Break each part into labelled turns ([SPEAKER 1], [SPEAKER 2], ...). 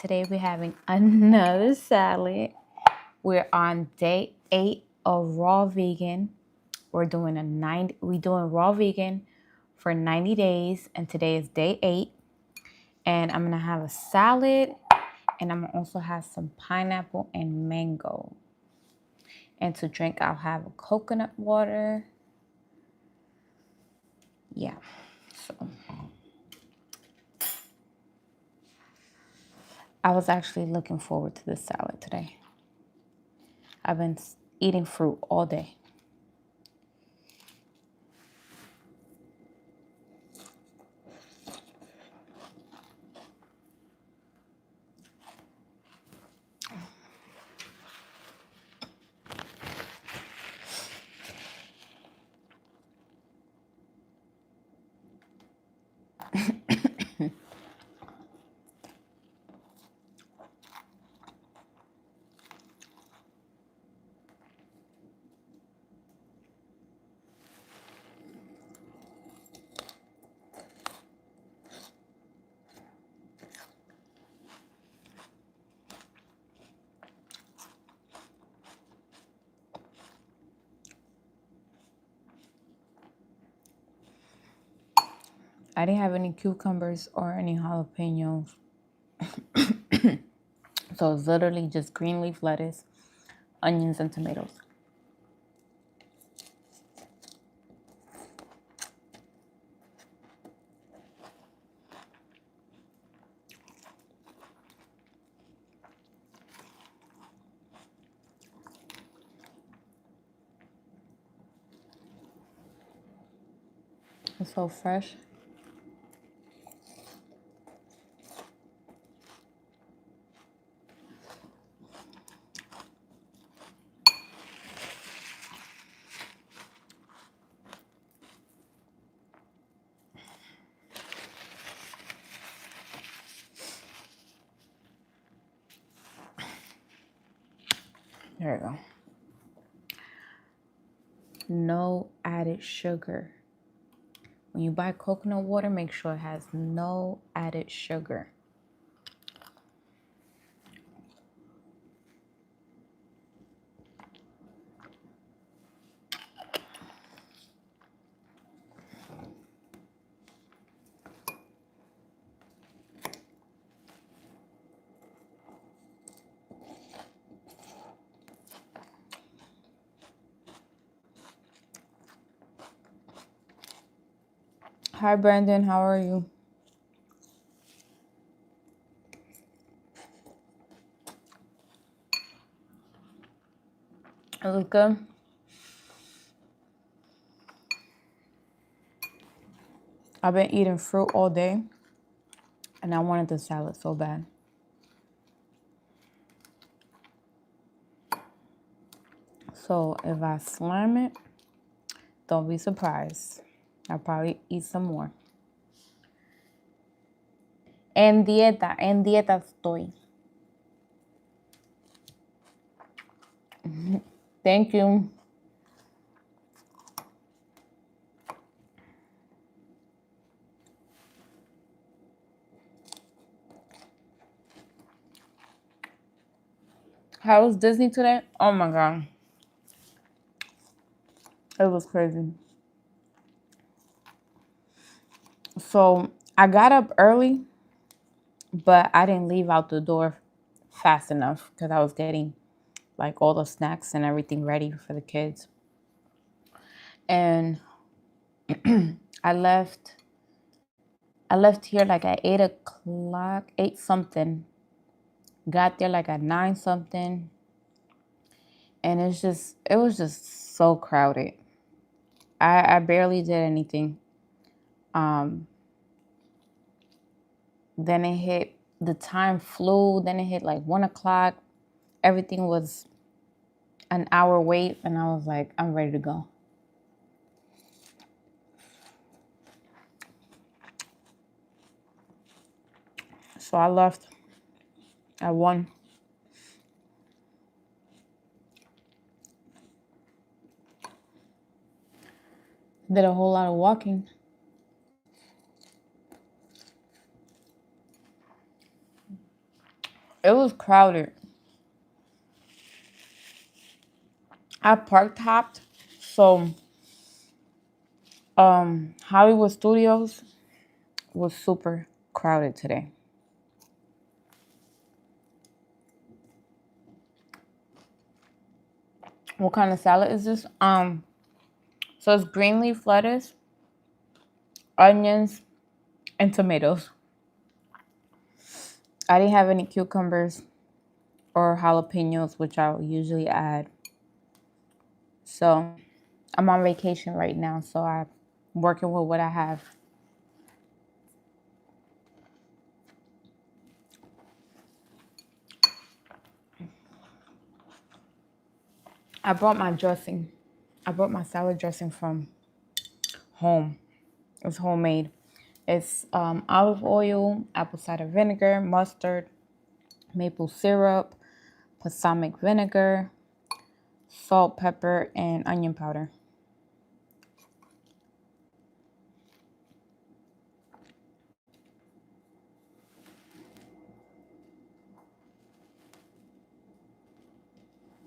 [SPEAKER 1] Today we're having another salad. We're on day 8 of raw vegan. We're doing raw vegan for 90 days, and today is day 8. And I'm gonna have a salad, and I'm gonna also have some pineapple and mango. And to drink, I'll have a coconut water. Yeah, so I was actually looking forward to this salad today. I've been eating fruit all day. I didn't have any cucumbers or any jalapenos. So it's literally just green leaf lettuce, onions, and tomatoes. It's so fresh. There we go. No added sugar. When you buy coconut water, make sure it has no added sugar. Hi, Brandon. How are you? It was good. I've been eating fruit all day, and I wanted the salad so bad. So if I slam it, don't be surprised. I'll probably eat some more. En dieta estoy. Thank you. How was Disney today? Oh my God. It was crazy. So I got up early, but I didn't leave out the door fast enough because I was getting like all the snacks and everything ready for the kids. And I left here like at 8:00, 8 something. Got there like at 9 something. And it was just so crowded. I barely did anything. Then the time flew, then it hit like 1:00. Everything was an hour wait, and I was like, I'm ready to go. So I left at 1. Did a whole lot of walking. It was crowded. I park hopped, so Hollywood Studios was super crowded today. What kind of salad is this? So it's green leaf lettuce, onions, and tomatoes. I didn't have any cucumbers or jalapenos, which I would usually add. So I'm on vacation right now, so I'm working with what I have. I brought my dressing. I brought my salad dressing from home. It's homemade. It's olive oil, apple cider vinegar, mustard, maple syrup, balsamic vinegar, salt, pepper, and onion powder.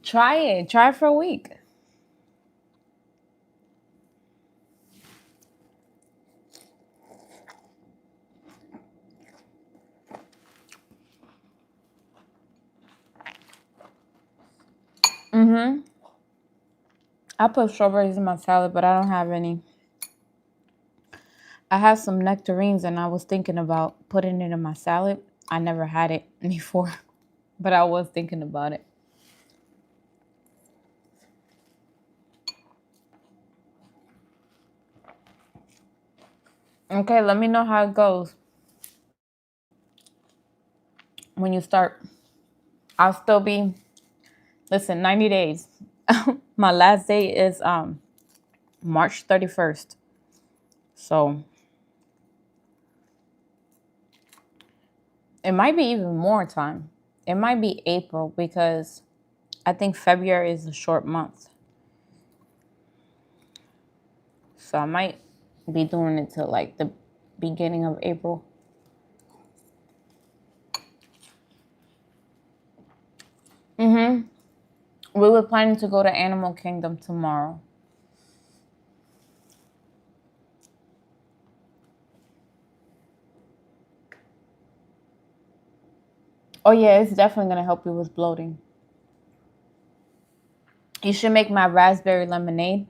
[SPEAKER 1] Try it. Try it for a week. Mm-hmm. I put strawberries in my salad, but I don't have any. I have some nectarines, and I was thinking about putting it in my salad. I never had it before, but I was thinking about it. Okay, let me know how it goes when you start. I'll still be, listen, 90 days. My last day is March 31st. So it might be even more time. It might be April because I think February is a short month. So I might be doing it till like the beginning of April. Mm-hmm. We were planning to go to Animal Kingdom tomorrow. Oh yeah, it's definitely gonna help you with bloating. You should make my raspberry lemonade.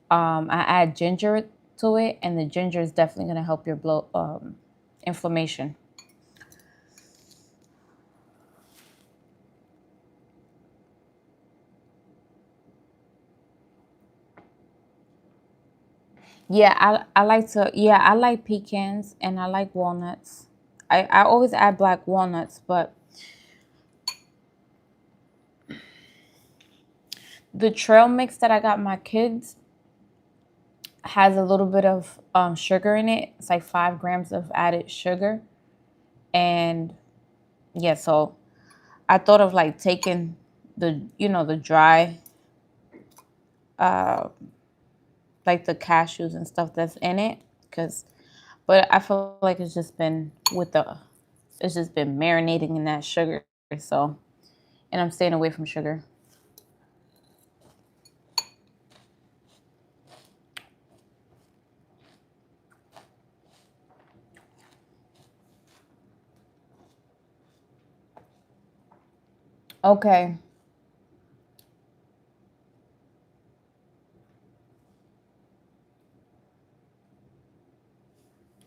[SPEAKER 1] I add ginger to it, and the ginger is definitely gonna help your bloat inflammation. Yeah, I like to yeah, I like pecans and I like walnuts. I always add black walnuts, but the trail mix that I got my kids has a little bit of sugar in it. It's like 5 grams of added sugar. And yeah, so I thought of like taking the dry, uh, like the cashews and stuff that's in it. But I feel like it's just been marinating in that sugar. So, and I'm staying away from sugar. Okay.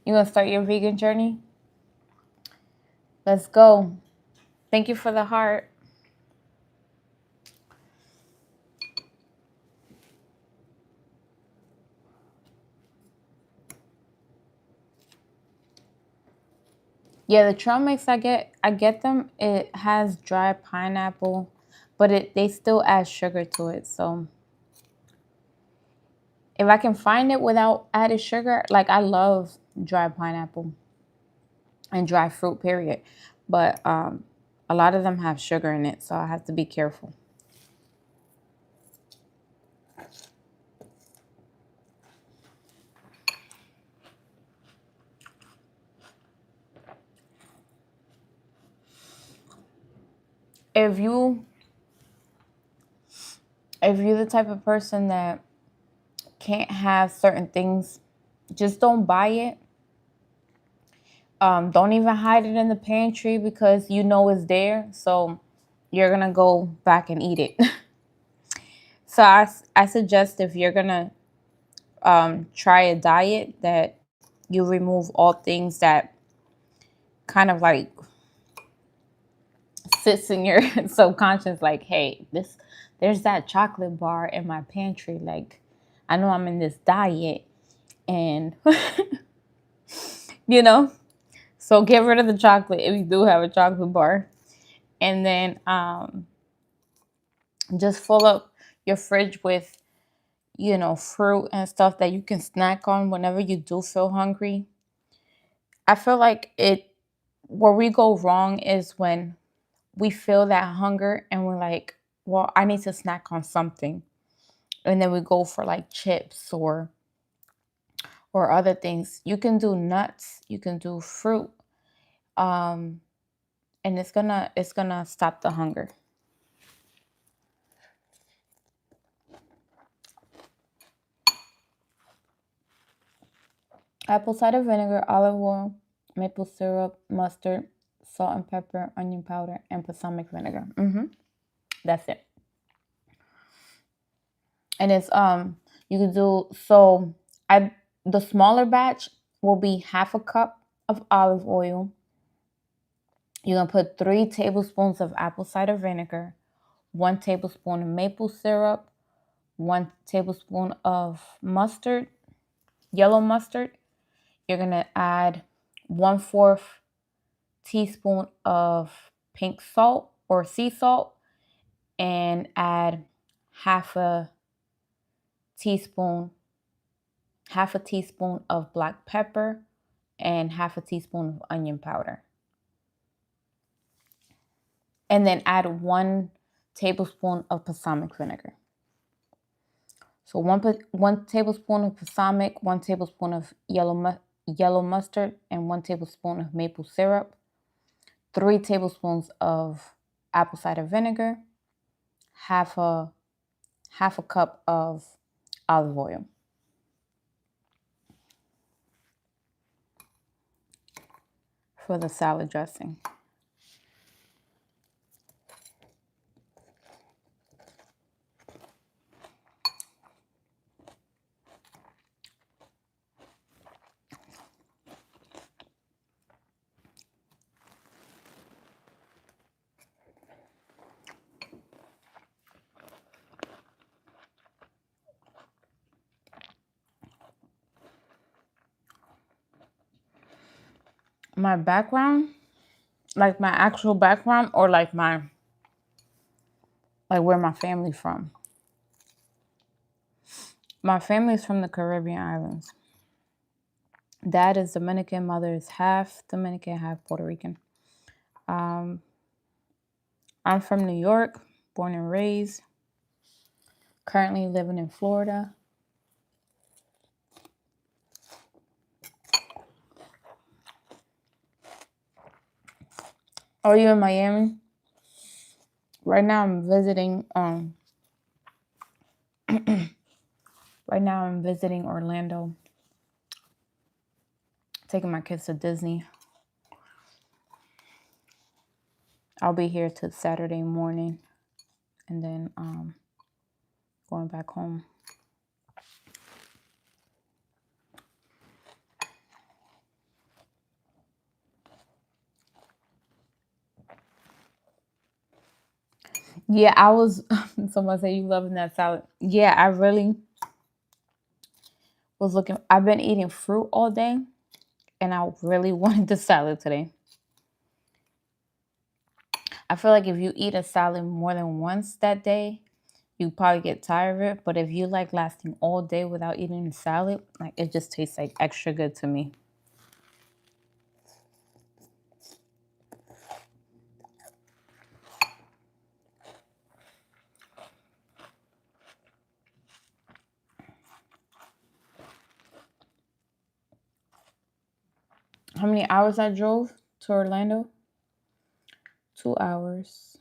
[SPEAKER 1] You gonna start your vegan journey? Let's go. Thank you for the heart. Yeah, the trail mix I get them. It has dry pineapple, but they still add sugar to it. So if I can find it without added sugar, like I love dry pineapple and dry fruit, period. But a lot of them have sugar in it, so I have to be careful. if you if you're the type of person that can't have certain things, just don't buy it. Don't even hide it in the pantry because you know it's there. So you're gonna go back and eat it. So I suggest if you're gonna try a diet that you remove all things that kind of like sits in your subconscious, like, hey, this there's that chocolate bar in my pantry. Like, I know I'm in this diet, and you know, so get rid of the chocolate if you do have a chocolate bar, and then just fill up your fridge with fruit and stuff that you can snack on whenever you do feel hungry. I feel like it where we go wrong is when we feel that hunger and we're like, well, I need to snack on something. And then we go for like chips or other things. You can do nuts, you can do fruit. Um and it's gonna stop the hunger. Apple cider vinegar, olive oil, maple syrup, mustard, salt and pepper, onion powder, and balsamic vinegar. That's it. And it's you can do so I the smaller batch will be half a cup of olive oil. You're gonna put 3 tablespoons of apple cider vinegar, 1 tablespoon of maple syrup, 1 tablespoon of mustard, yellow mustard. You're gonna add 1/4 teaspoon of pink salt or sea salt and add half a teaspoon half a teaspoon of black pepper and half a teaspoon of onion powder. And then add 1 tablespoon of balsamic vinegar. So one tablespoon of balsamic, 1 tablespoon of yellow mustard, and 1 tablespoon of maple syrup, 3 tablespoons of apple cider vinegar, half a cup of olive oil. For the salad dressing. My background, like my actual background, or like where my family from. My family's from the Caribbean islands. Dad is Dominican, mother is half Dominican, half Puerto Rican. Um, I'm from New York, born and raised. Currently living in Florida. Are you in Miami? Right now I'm visiting right now I'm visiting Orlando. Taking my kids to Disney. I'll be here till Saturday morning and then going back home. Yeah, I was someone said you loving that salad. Yeah, I really was looking. I've been eating fruit all day and I really wanted the salad today. I feel like if you eat a salad more than once that day, you probably get tired of it. But if you like lasting all day without eating a salad, like it just tastes like extra good to me. How many hours I drove to Orlando? 2 hours.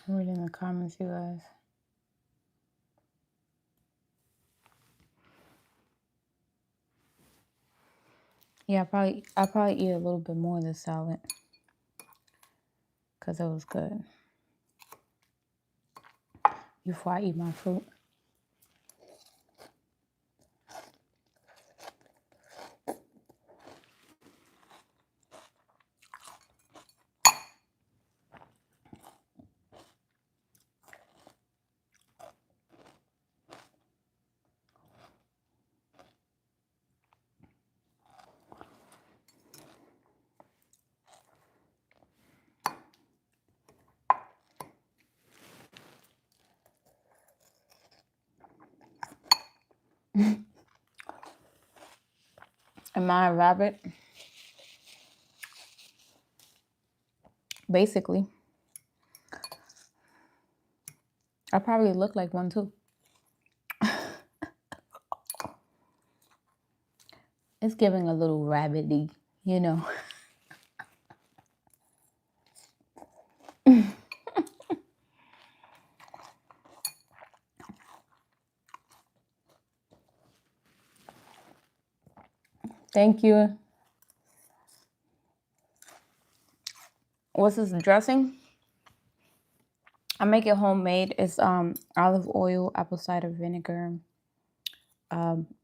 [SPEAKER 1] Read in the comments, you guys. Yeah, I probably eat a little bit more of the salad because it was good before I eat my fruit. Am I a rabbit? Basically. I probably look like one too. It's giving a little rabbity, you know. Thank you. What's this dressing? I make it homemade. It's olive oil, apple cider vinegar,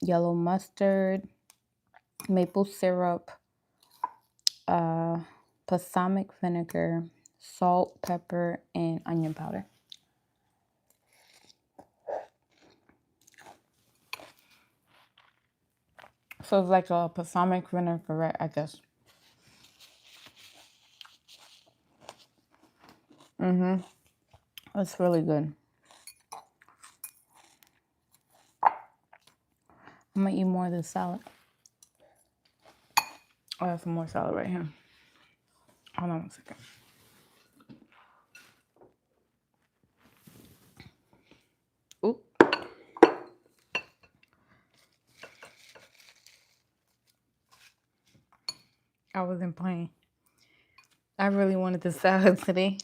[SPEAKER 1] yellow mustard, maple syrup, balsamic vinegar, salt, pepper, and onion powder. So it's like a balsamic vinegar, I guess. It's really good. I'm gonna eat more of this salad. I have some more salad right here. Hold on one second. Oop. I wasn't playing. I really wanted the salad today.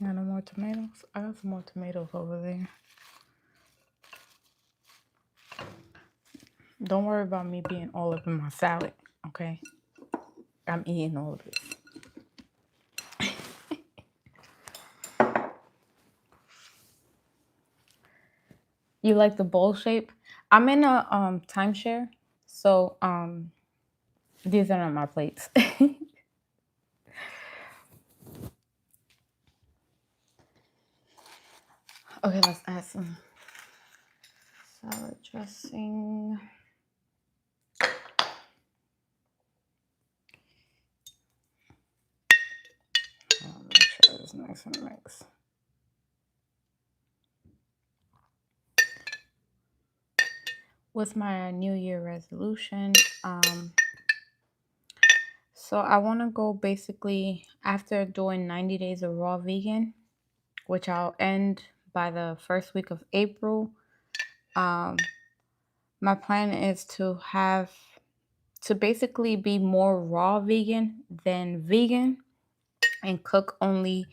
[SPEAKER 1] Got no more tomatoes? I have some more tomatoes over there. Don't worry about me being all up in my salad, okay? I'm eating all of it. You like the bowl shape? I'm in a timeshare, so these are not my plates. Okay, let's add some salad dressing. Make sure it's nice and mixed. What's my New Year resolution? So I want to go basically after doing 90 days of raw vegan, which I'll end by the first week of April. My plan is to basically be more raw vegan than vegan and cook only,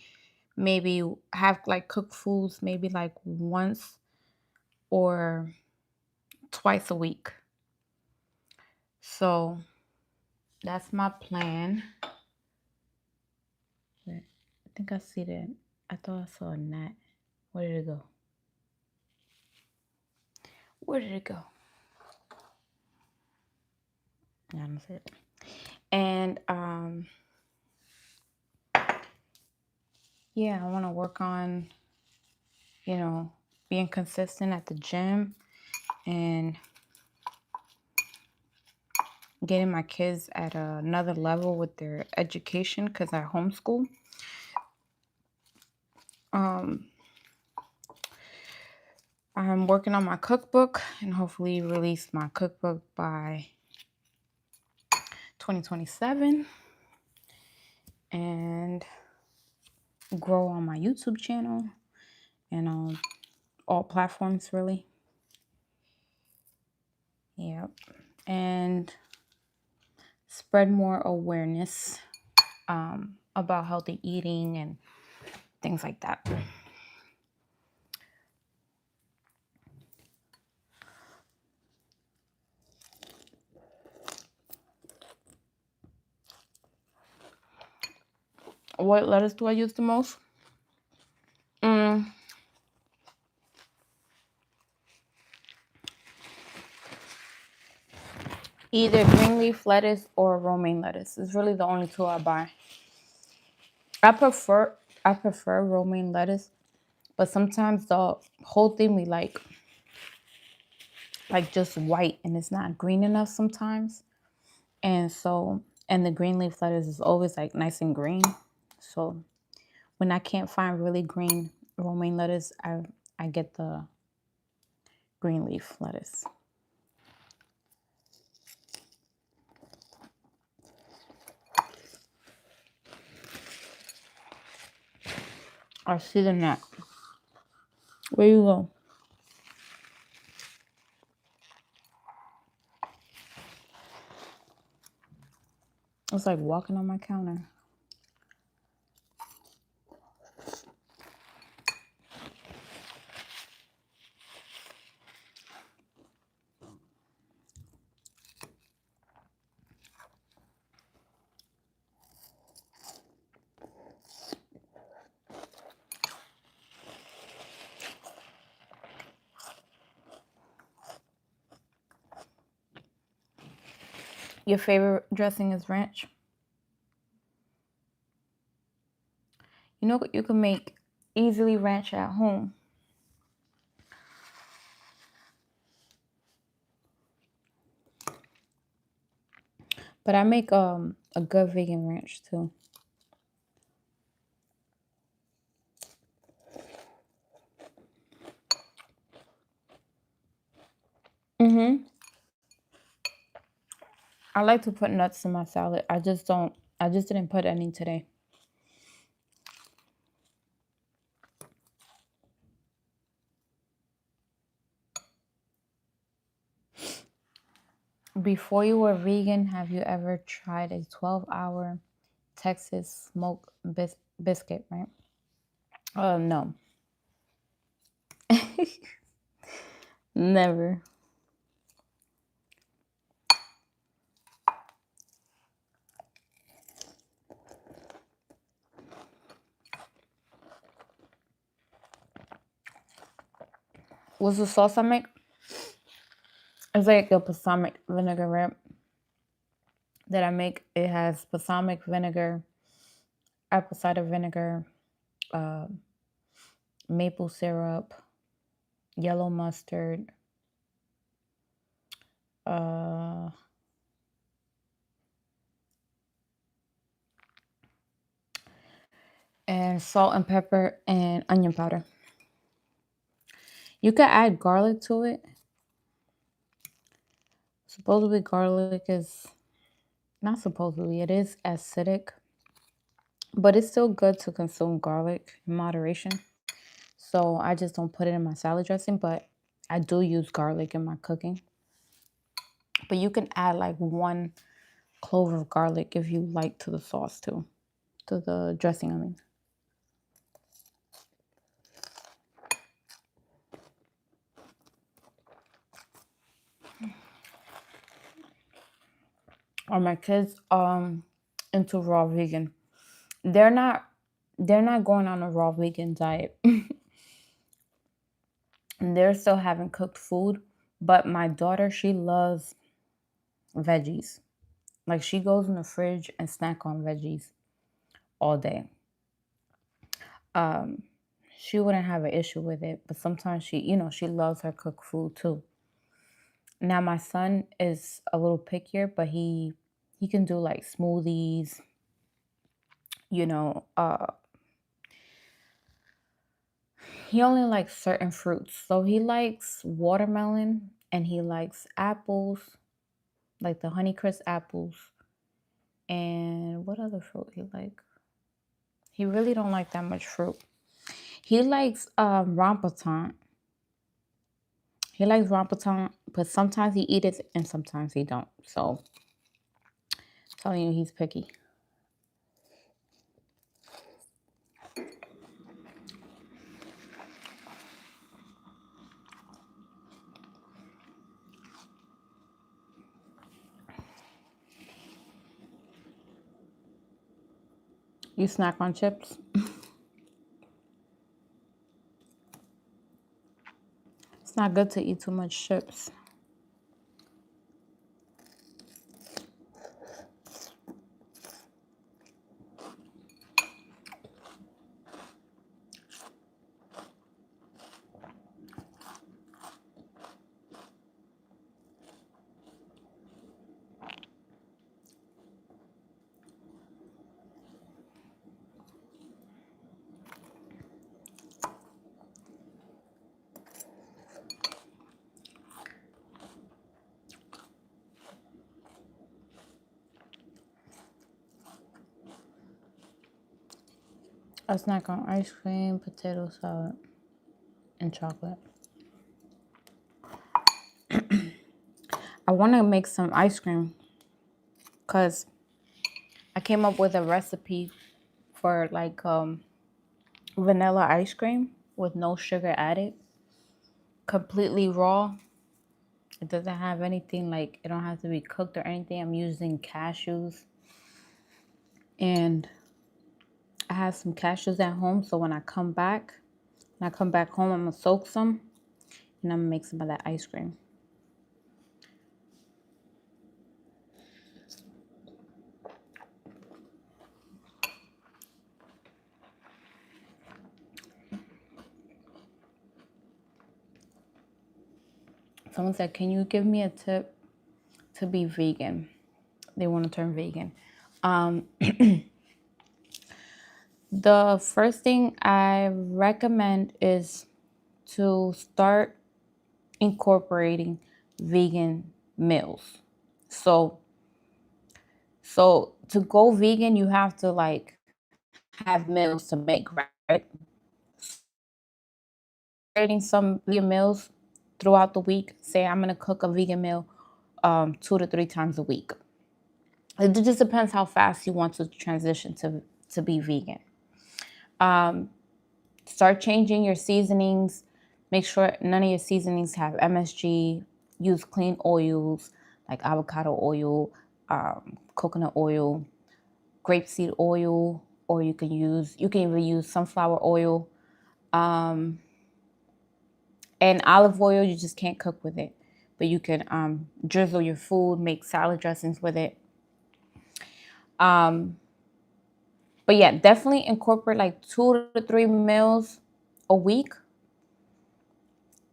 [SPEAKER 1] maybe have like cooked foods maybe like once or twice a week. So that's my plan. I think I see that. I thought I saw a gnat. Where did it go? Where did it go? I don't see it. And yeah, I want to work on, being consistent at the gym and getting my kids at another level with their education because I homeschool. I'm working on my cookbook and hopefully release my cookbook by 2027 and grow on my YouTube channel and on all platforms really. Yep. And spread more awareness about healthy eating and things like that. What lettuce do I use the most? Mm, Either green leaf lettuce or romaine lettuce. It's really the only two I buy. I prefer I prefer romaine lettuce, but sometimes the whole thing we like just white and it's not green enough sometimes. And so and the green leaf lettuce is always like nice and green. So when I can't find really green romaine lettuce, I get the green leaf lettuce. I see the net. Where you go? It's like walking on my counter. Your favorite dressing is ranch? You know you can make easily ranch at home. But I make a good vegan ranch too. Mhm. I like to put nuts in my salad. I just didn't put any today. Before you were vegan, have you ever tried a 12-hour Texas smoked biscuit, right? No. Never. What's the sauce I make? It's like a balsamic vinegar wrap that I make. It has balsamic vinegar, apple cider vinegar, uh, maple syrup, yellow mustard, uh, and salt and pepper and onion powder. You could add garlic to it. Supposedly, garlic is not supposedly, it is acidic, but it's still good to consume garlic in moderation. So I just don't put it in my salad dressing, but I do use garlic in my cooking. But you can add like one clove of garlic if you like to the sauce too, to the dressing, I mean. Are my kids into raw vegan? They're not they're not going on a raw vegan diet. They're still having cooked food, but my daughter, she loves veggies. Like she goes in the fridge and snack on veggies all day. Um, she wouldn't have an issue with it, but sometimes she loves her cooked food too. Now my son is a little pickier, but he can do like smoothies, you know. He only likes certain fruits. So he likes watermelon and he likes apples, like the Honeycrisp apples. And what other fruit he like? He really don't like that much fruit. He likes rambutan. He likes rambutan, but sometimes he eats it and sometimes he don't. So Telling you he's picky. You snack on chips? It's not good to eat too much chips. I snack on ice cream, potato salad, and chocolate. I want to make some ice cream because I came up with a recipe for like vanilla ice cream with no sugar added, completely raw. It doesn't have anything like, it don't have to be cooked or anything. I'm using cashews, and I have some cashews at home. So when I come back home, I'm gonna soak some and I'm gonna make some of that ice cream. Someone said, can you give me a tip to be vegan? They want to turn vegan. The first thing I recommend is to start incorporating vegan meals. So to go vegan, you have to like have meals to make, right? Creating some vegan meals throughout the week. Say I'm gonna cook a vegan meal 2 to 3 times a week. It just depends how fast you want to transition to be vegan. Start changing your seasonings. Make sure none of your seasonings have MSG. Use clean oils like avocado oil, coconut oil, grapeseed oil, or you can even use sunflower oil. And olive oil, you just can't cook with it. But you can drizzle your food, make salad dressings with it. But yeah, definitely incorporate like 2 to 3 meals a week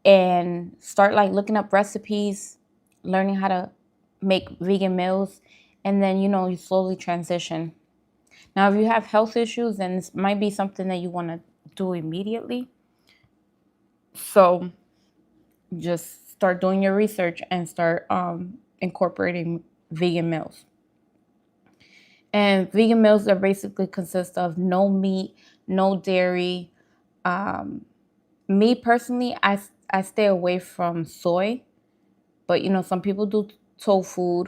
[SPEAKER 1] and start like looking up recipes, learning how to make vegan meals, and then you slowly transition. Now, if you have health issues, then this might be something that you want to do immediately. So just start doing your research and start incorporating vegan meals. And vegan meals are basically consist of no meat, no dairy. Me personally, I stay away from soy, but some people do tofu.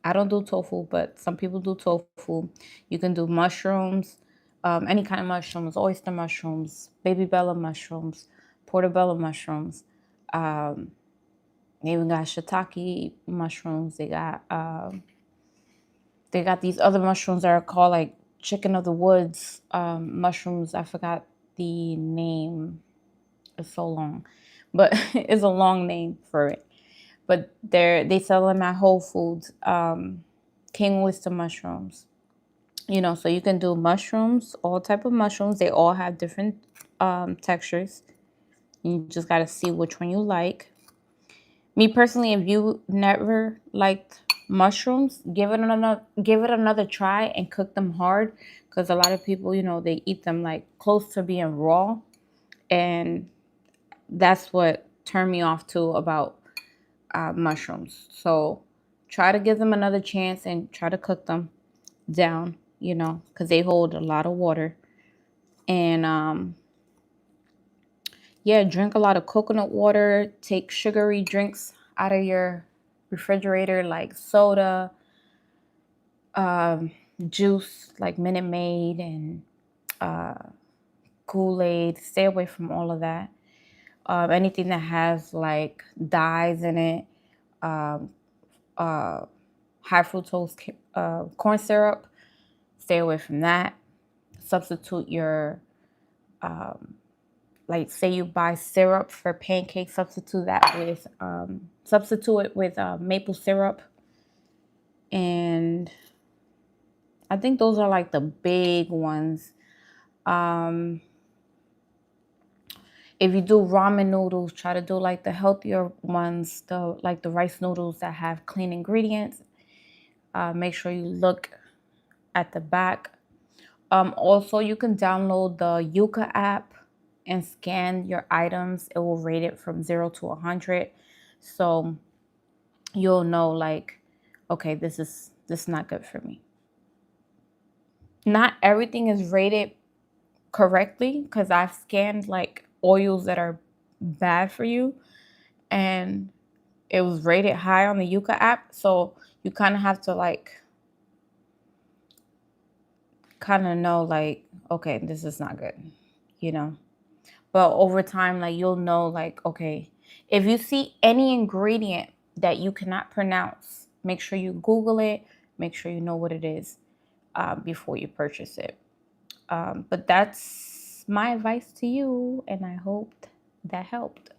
[SPEAKER 1] I don't do tofu, but some people do tofu. You can do mushrooms, any kind of mushrooms, oyster mushrooms, baby bella mushrooms, portobello mushrooms. They even got shiitake mushrooms. They got these other mushrooms that are called like chicken of the woods mushrooms. I forgot the name. It's so long, but it's a long name for it. But they sell them at Whole Foods. King oyster mushrooms. So you can do mushrooms, all type of mushrooms. They all have different textures. You just got to see which one you like. Me personally, if you never liked mushrooms, give it another try and cook them hard, because a lot of people, they eat them like close to being raw, and that's what turned me off too about mushrooms. So try to give them another chance and try to cook them down, because they hold a lot of water. And yeah, drink a lot of coconut water. Take sugary drinks out of your refrigerator, like soda, um, juice like Minute Maid and Kool-Aid. Stay away from all of that. Anything that has like dyes in it, um, uh, high fructose corn syrup. Stay away from that. Substitute your like say you buy syrup for pancakes, substitute it with maple syrup. And I think those are like the big ones. Um, if you do ramen noodles, try to do like the healthier ones, the rice noodles that have clean ingredients. Make sure you look at the back. Also, you can download the Yuka app and scan your items. It will rate it from 0 to 100. So you'll know like, okay, this is not good for me. Not everything is rated correctly because I've scanned like oils that are bad for you and it was rated high on the Yuka app. So you kind of have to like kind of know like, okay, this is not good, you know? But over time, like you'll know like, okay, if you see any ingredient that you cannot pronounce, make sure you Google it, make sure you know what it is before you purchase it. But that's my advice to you, and I hope that helped.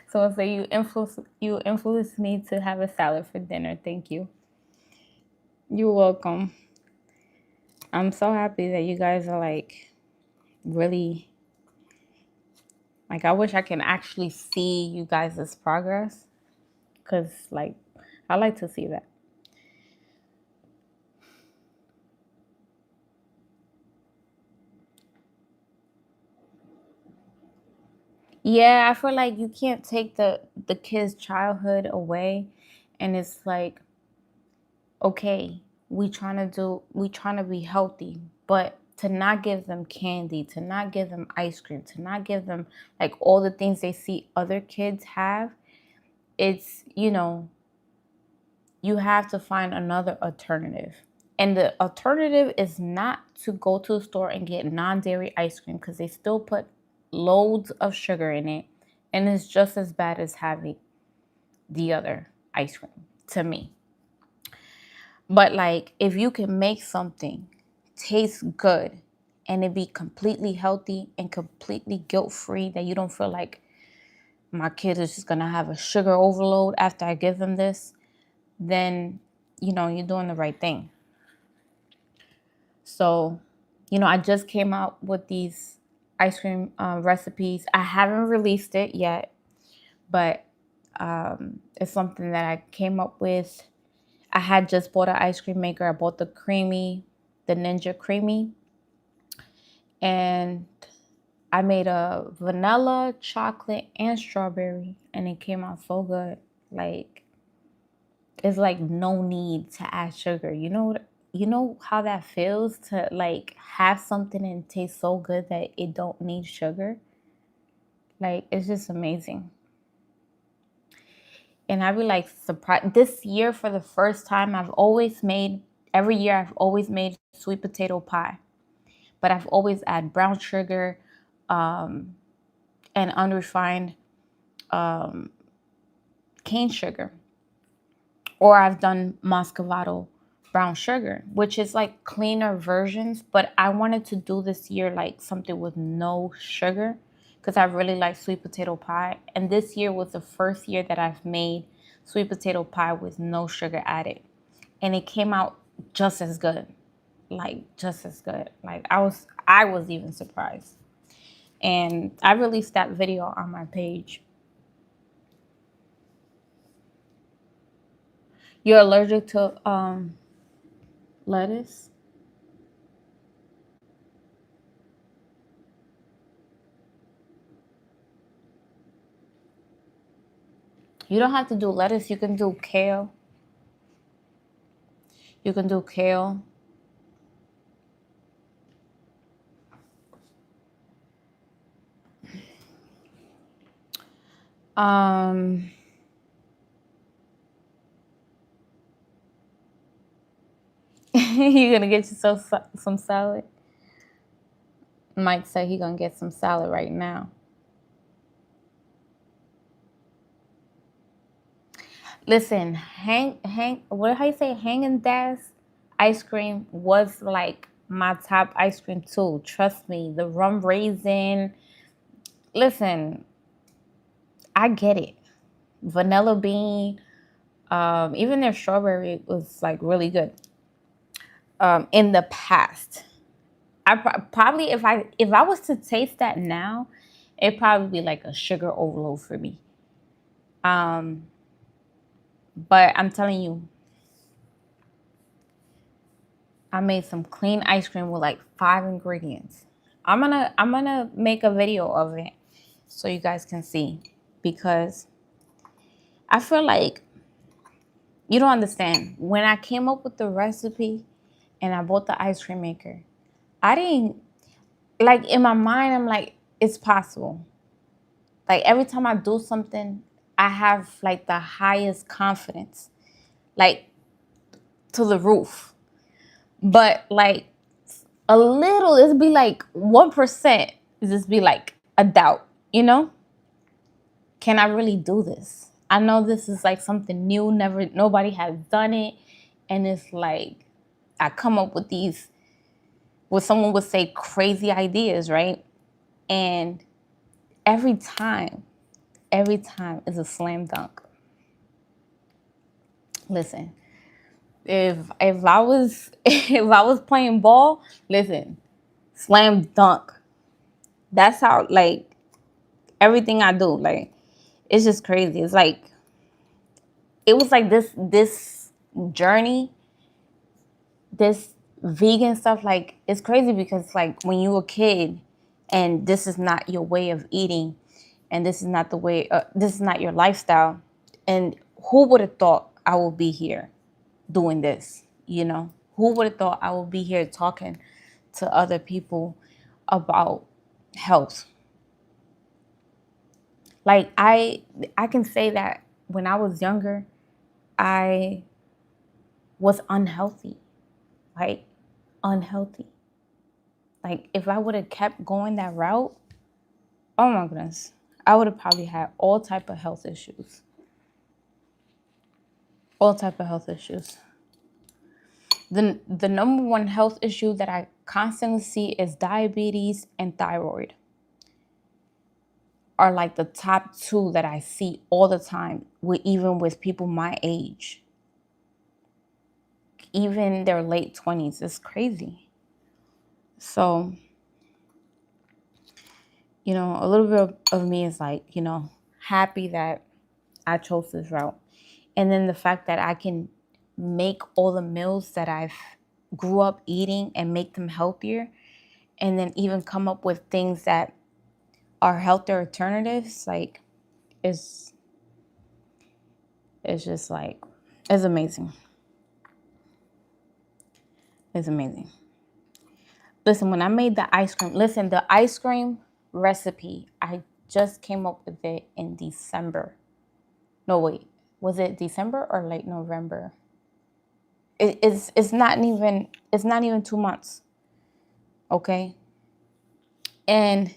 [SPEAKER 1] So I'll say you influenced me to have a salad for dinner. Thank you. You're welcome. I'm so happy that you guys are like really like I wish I can actually see you guys' progress because like I like to see that. Yeah, I feel like you can't take the kids' childhood away, and it's like okay, we trying to be healthy, but to not give them candy, to not give them ice cream, to not give them like all the things they see other kids have, it's, you have to find another alternative. And the alternative is not to go to the store and get non-dairy ice cream because they still put loads of sugar in it and it's just as bad as having the other ice cream to me. But like if you can make something taste good and it be completely healthy and completely guilt-free that you don't feel like my kid is just gonna have a sugar overload after I give them this, then you're doing the right thing. So, I just came out with these ice cream recipes. I haven't released it yet, but it's something that I came up with. I had just bought an ice cream maker. I bought the Ninja Creamy, and I made a vanilla, chocolate, and strawberry, and it came out so good. Like, it's like no need to add sugar. You know how that feels to like have something and taste so good that it don't need sugar? Like it's just amazing. And I be like surprised this year for the first time every year I've always made sweet potato pie. But I've always add brown sugar and unrefined cane sugar. Or I've done Muscovado brown sugar, which is like cleaner versions. But I wanted to do this year like something with no sugar because I really like sweet potato pie. And this year was the first year that I've made sweet potato pie with no sugar added. And it came out just as good. Like just as good. Like I was even surprised. And I released that video on my page. You're allergic to lettuce? You don't have to do lettuce. You can do kale. You can do kale. Um, you gonna get yourself some salad? Mike said he gonna get some salad right now. Listen, what how you say hanging dash ice cream was like my top ice cream too. Trust me, the rum raisin. Listen, I get it. Vanilla bean, even their strawberry was like really good. In the past, probably if I was to taste that now, it'd probably be like a sugar overload for me. Um, but I'm telling you, I made some clean ice cream with like 5 ingredients. I'm gonna make a video of it so you guys can see, because I feel like you don't understand. When I came up with the recipe and I bought the ice cream maker, I didn't like in my mind, I'm like, it's possible. Like every time I do something, I have like the highest confidence, like to the roof. But like a little, it'd be like 1%, just be like a doubt, you know? Can I really do this? I know this is like something new, nobody has done it. And it's like I come up with these, what someone would say, crazy ideas, right? And every time, every time is a slam dunk. Listen, if I was if I was playing ball, listen, slam dunk. That's how like everything I do, like it's just crazy. It's like it was like this journey, this vegan stuff, like it's crazy because like when you were a kid and this is not your way of eating and this is not the way this is not your lifestyle, and who would have thought I would be here doing this, you know? Who would have thought I would be here talking to other people about health? Like I can say that when I was younger, I was unhealthy, right? Unhealthy. Like if I would have kept going that route, oh my goodness, I would have probably had all type of health issues. All type of health issues. The number one health issue that I constantly see is diabetes and thyroid. Are like the top two that I see all the time, even with people my age, even their late 20s. It's crazy. So, you know, a little bit of me is like, you know, happy that I chose this route. And then the fact that I can make all the meals that I've grew up eating and make them healthier, and then even come up with things that are healthier alternatives, like it's just like it's amazing. It's amazing. Listen, when I made the ice cream, listen, the ice cream recipe, I just came up with it in December. No, wait, was it December or late November? It's not even 2 months. Okay. And just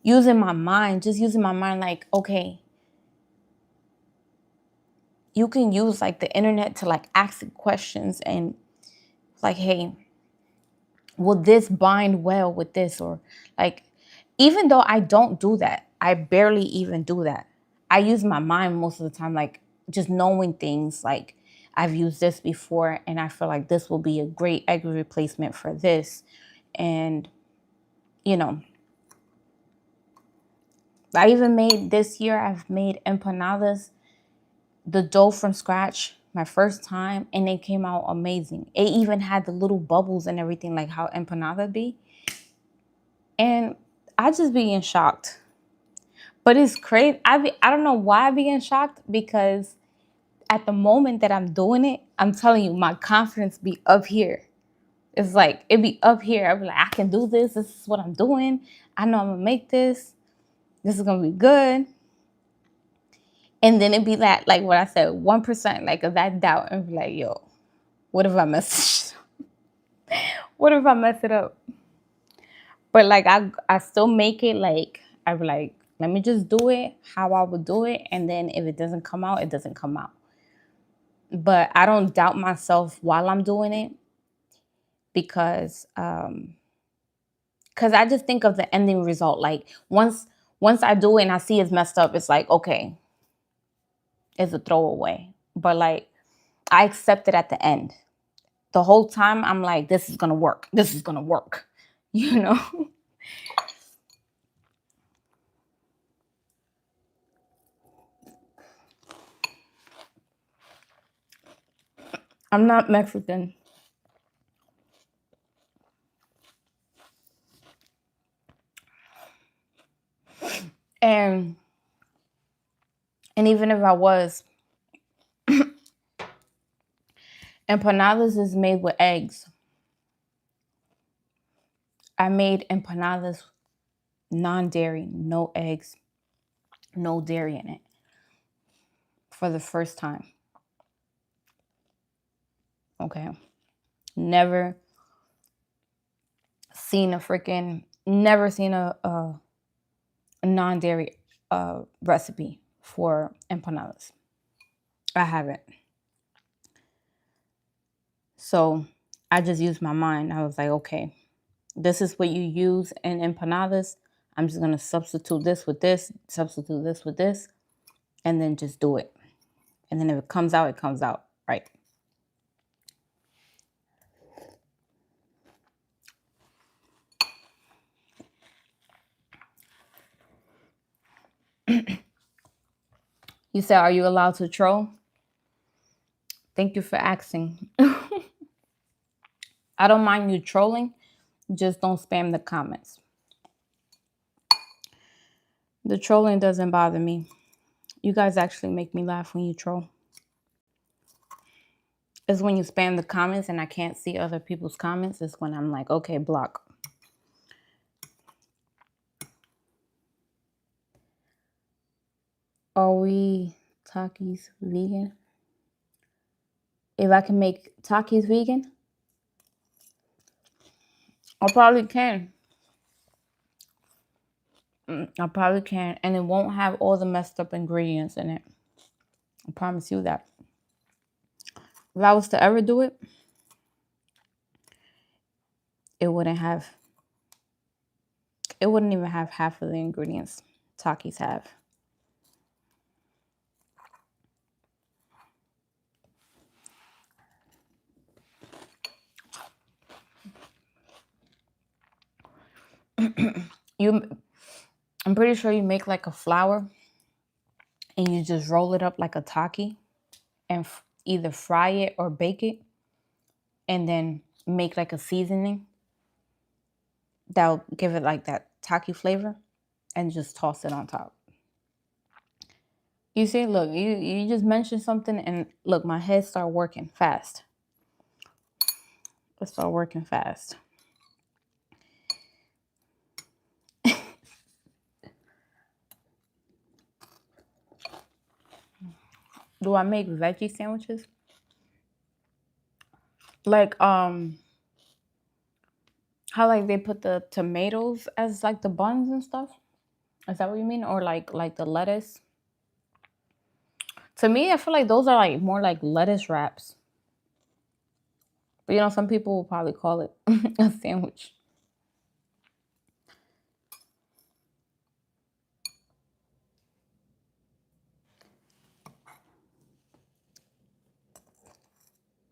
[SPEAKER 1] using my mind, like, okay, you can use like the internet to like ask questions and like, hey, will this bind well with this? Or like, even though I don't do that, I barely even do that. I use my mind most of the time, like just knowing things like I've used this before and I feel like this will be a great egg replacement for this. And, you know, I even made this year, I've made empanadas, the dough from scratch, my first time, and they came out amazing. It even had the little bubbles and everything, like how empanada be. And I just be getting shocked. But it's crazy. I don't know why I be getting shocked, because at the moment that I'm doing it, I'm telling you, my confidence be up here. It's like, it be up here. I be like, I can do this. This is what I'm doing. I know I'm going to make this. This is going to be good. And then it'd be like what I said, 1%, like of that doubt, and be like, yo, what if I mess what if I mess it up? But like I still make it like I be like, let me just do it how I would do it, and then if it doesn't come out, it doesn't come out. But I don't doubt myself while I'm doing it because I just think of the ending result. Like once I do it and I see it's messed up, it's like, okay, it's a throwaway. But like I accept it at the end. The whole time I'm like, this is gonna work. This is gonna work. You know? I'm not Mexican. And even if I was, empanadas is made with eggs. I made empanadas non-dairy, no eggs, no dairy in it for the first time. Okay. Never seen a non-dairy recipe for empanadas. I haven't. So I just used my mind. I was like, okay, this is what you use in empanadas. I'm just going to substitute this with this, substitute this with this, and then just do it. And then if it comes out, it comes out. Right. You said, are you allowed to troll? Thank you for asking. I don't mind you trolling. Just don't spam the comments. The trolling doesn't bother me. You guys actually make me laugh when you troll. It's when you spam the comments and I can't see other people's comments. It's when I'm like, okay, block. Are we Takis vegan? If I can make Takis vegan, I probably can. I probably can. And it won't have all the messed up ingredients in it. I promise you that. If I was to ever do it, it wouldn't even have half of the ingredients Takis have. I'm pretty sure you make like a flour and you just roll it up like a taki and either fry it or bake it and then make like a seasoning that'll give it like that taki flavor and just toss it on top. You see, look, you just mentioned something and look, my head started working fast. It started working fast. Do I make veggie sandwiches? Like how like they put the tomatoes as like the buns and stuff? Is that what you mean? Or like the lettuce? To me, I feel like those are like more like lettuce wraps. But you know, some people will probably call it a sandwich.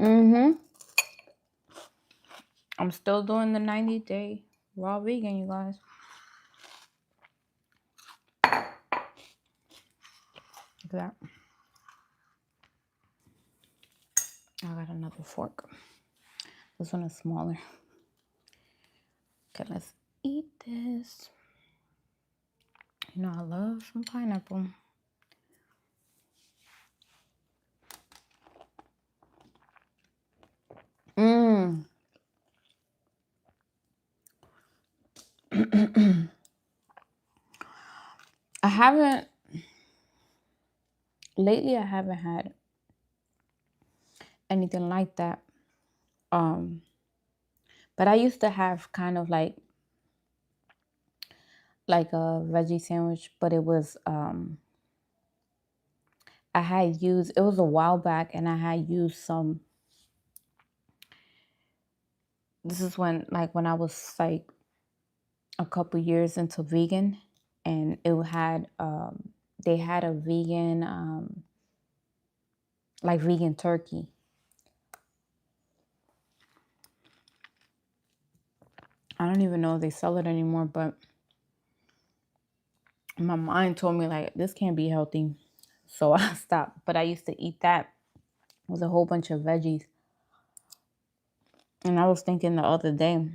[SPEAKER 1] Mm-hmm. I'm still doing the 90-day raw vegan, you guys. Look at that. I got another fork. This one is smaller. Okay, let's eat this. You know, I love some pineapple. Mmm. I haven't lately I haven't had anything like that. Um, but I used to have kind of like a veggie sandwich, but it was I had used it was a while back and I had used some. This is when I was like a couple years into vegan, and it had they had a vegan like vegan turkey. I don't even know if they sell it anymore, but my mind told me like this can't be healthy, so I stopped. But I used to eat that with a whole bunch of veggies, and I was thinking the other day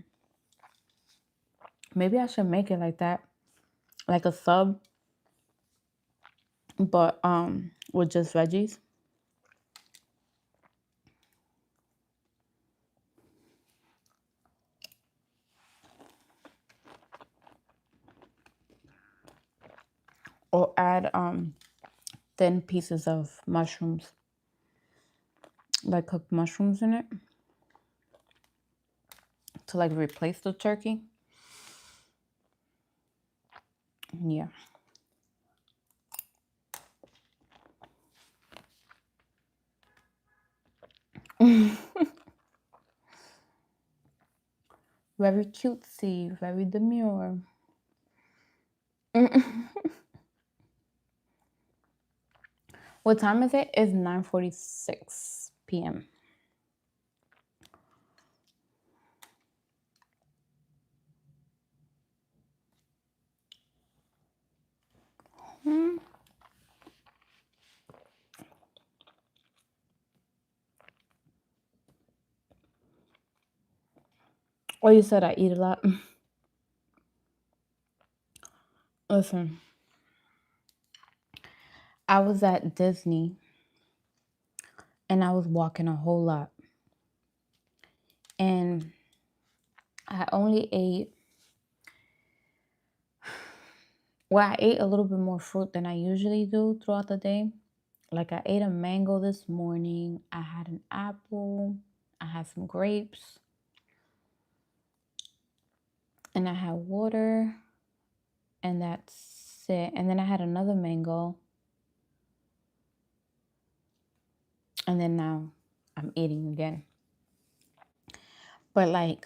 [SPEAKER 1] maybe I should make it like that, like a sub, but with just veggies. Or add thin pieces of mushrooms, like cooked mushrooms in it to like replace the turkey. Yeah. Very cutesy, very demure. What time is it? It's 9:46 p.m. Hmm. Oh, you said I eat a lot. Listen, I was at Disney and I was walking a whole lot. And I only ate, well, I ate a little bit more fruit than I usually do throughout the day. Like I ate a mango this morning, I had an apple, I had some grapes, and I had water, and that's it. And then I had another mango, and then now I'm eating again. But like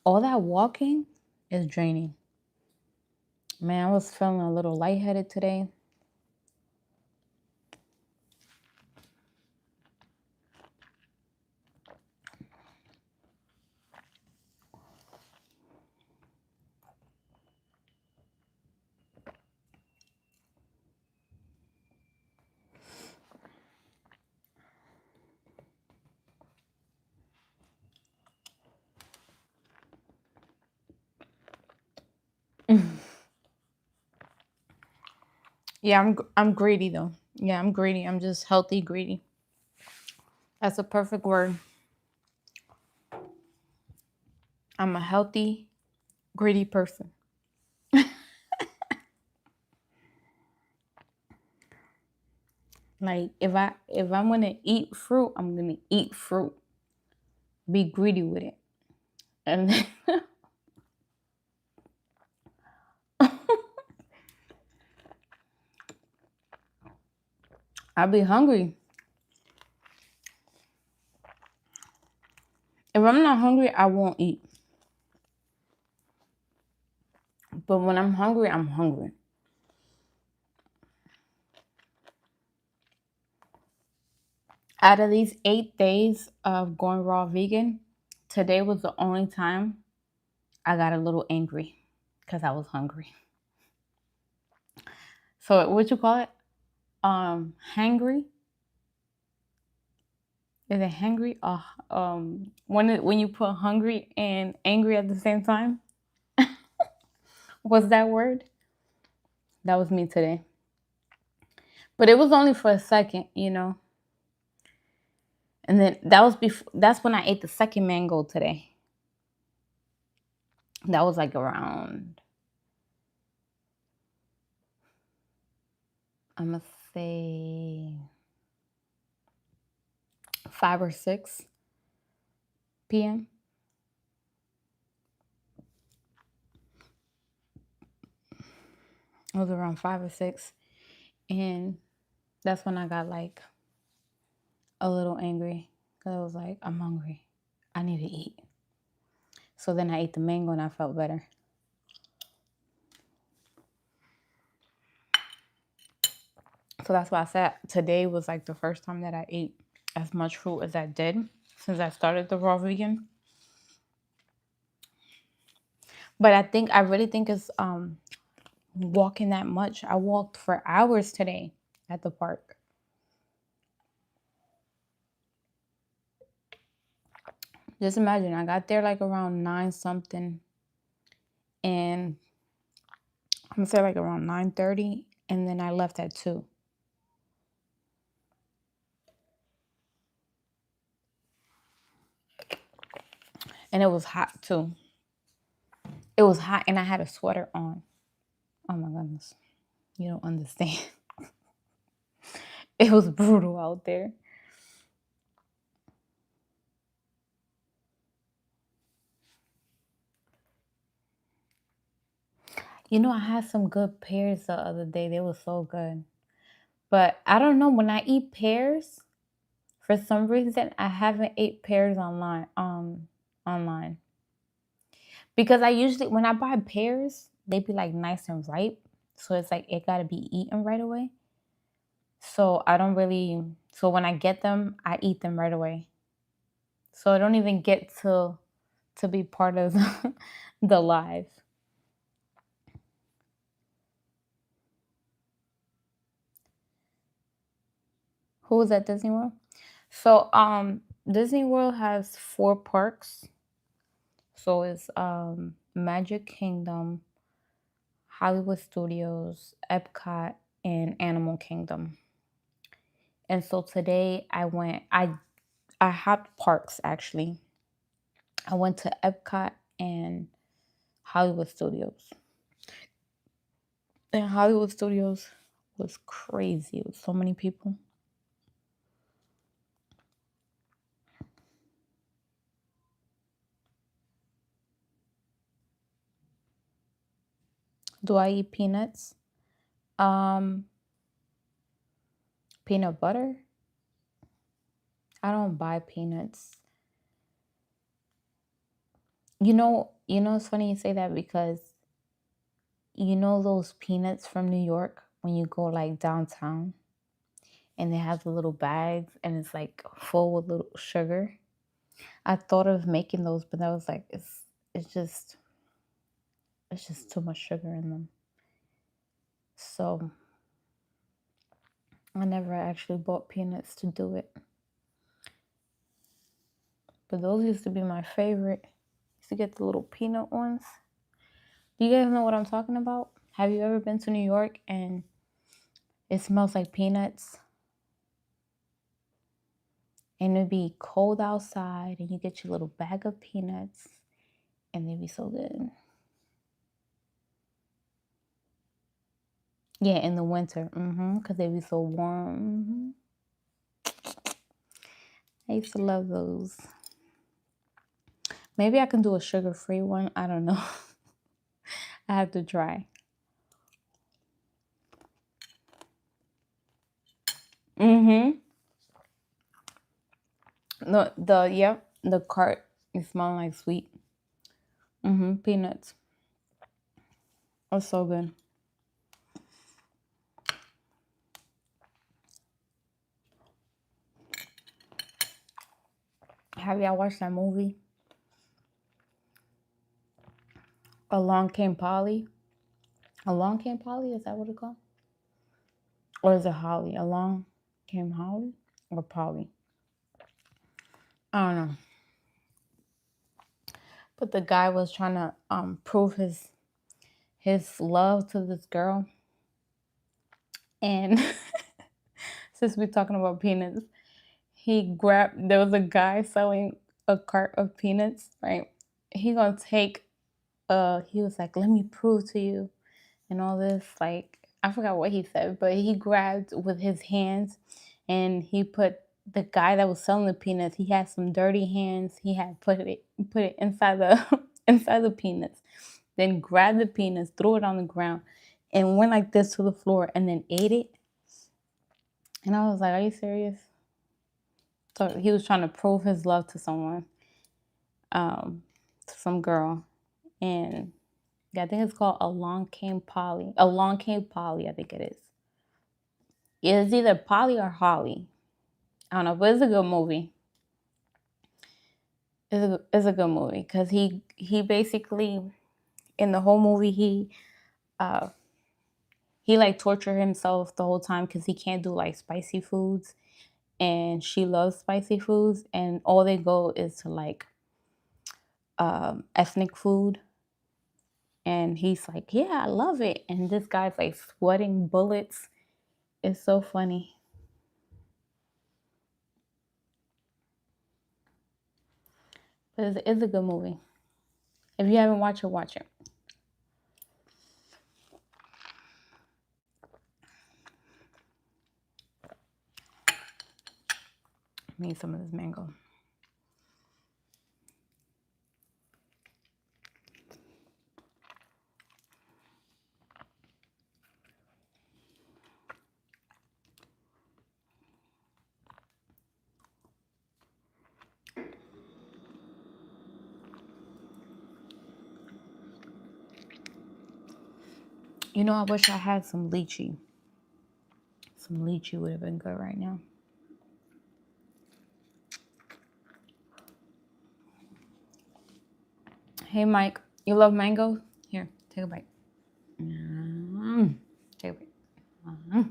[SPEAKER 1] all that walking is draining. Man, I was feeling a little lightheaded today. Yeah, I'm greedy though. Yeah, I'm greedy. I'm just healthy greedy. That's a perfect word. I'm a healthy greedy person. Like if I'm gonna eat fruit, I'm gonna eat fruit. Be greedy with it. And then I'll be hungry. If I'm not hungry, I won't eat. But when I'm hungry, I'm hungry. Out of these 8 days of going raw vegan, today was the only time I got a little angry because I was hungry. So what you call it? Hangry? Is it hangry? When you put hungry and angry at the same time? Was that word? That was me today. But it was only for a second, you know. And then that was before. That's when I ate the second mango today. That was like around I'm gonna say 5 or 6 p.m. It was around 5 or 6, and that's when I got like a little angry because I was like, I'm hungry. I need to eat. So then I ate the mango and I felt better. So that's why I said today was like the first time that I ate as much fruit as I did since I started the raw vegan. But I really think it's walking that much. I walked for hours today at the park. Just imagine I got there like around 9 something, and I'm gonna say like around 9:30, and then I left at 2. And it was hot too. It was hot and I had a sweater on. Oh my goodness. You don't understand. It was brutal out there. You know, I had some good pears the other day. They were so good. But I don't know, when I eat pears, for some reason I haven't ate pears online. Because I usually when I buy pears, they be like nice and ripe. So it's like it gotta be eaten right away. So I don't really so when I get them, I eat them right away. So I don't even get to be part of the live. Who was at Disney World? So Disney World has 4 parks. So it's Magic Kingdom, Hollywood Studios, Epcot, and Animal Kingdom. And so today I hopped parks actually. I went to Epcot and Hollywood Studios. And Hollywood Studios was crazy with so many people. Do I eat peanuts? Um, Peanut butter? I don't buy peanuts. It's funny you say that because you know those peanuts from New York when you go like downtown and they have the little bags and it's like full with little sugar. I thought of making those, but I was like, it's just it's just too much sugar in them. So I never actually bought peanuts to do it. But those used to be my favorite. Used to get the little peanut ones. Do you guys know what I'm talking about? Have you ever been to New York and it smells like peanuts? And it'd be cold outside and you get your little bag of peanuts and they'd be so good. Yeah, in the winter. Because they'd be so warm. I used to love those. Maybe I can do a sugar-free one. I don't know. I have to try. Mm-hmm. No, the cart is smelling like sweet. Peanuts. Oh, so good. Have y'all watched that movie? Along Came Polly. Along Came Polly? Is that what it's called? Or is it Holly? Along Came Holly or Polly? I don't know. But the guy was trying to prove his love to this girl, and since we're talking about peanuts, there was a guy selling a cart of peanuts, right? He gonna take he was like, let me prove to you and all this, like I forgot what he said, but he grabbed with his hands and he put the guy that was selling the peanuts, he had some dirty hands. He had put it inside the inside the peanuts, then grabbed the peanuts, threw it on the ground, and went like this to the floor and then ate it. And I was like, "Are you serious?" So he was trying to prove his love to someone, to some girl, and yeah, I think it's called Along Came Polly. Along Came Polly, I think it is. It's either Polly or Holly. I don't know, but it's a good movie. It's a good movie because he basically in the whole movie uh he like tortured himself the whole time because he can't do like spicy foods, and she loves spicy foods, and all they go is to like ethnic food, and he's like, yeah, I love it, and this guy's like sweating bullets. It's so funny. But it's a good movie. If you haven't watched it, watch it. I need some of this mango. You know, I wish I had some lychee. Some lychee would have been good right now. Hey, Mike, you love mango? Here, take a bite. Take a bite.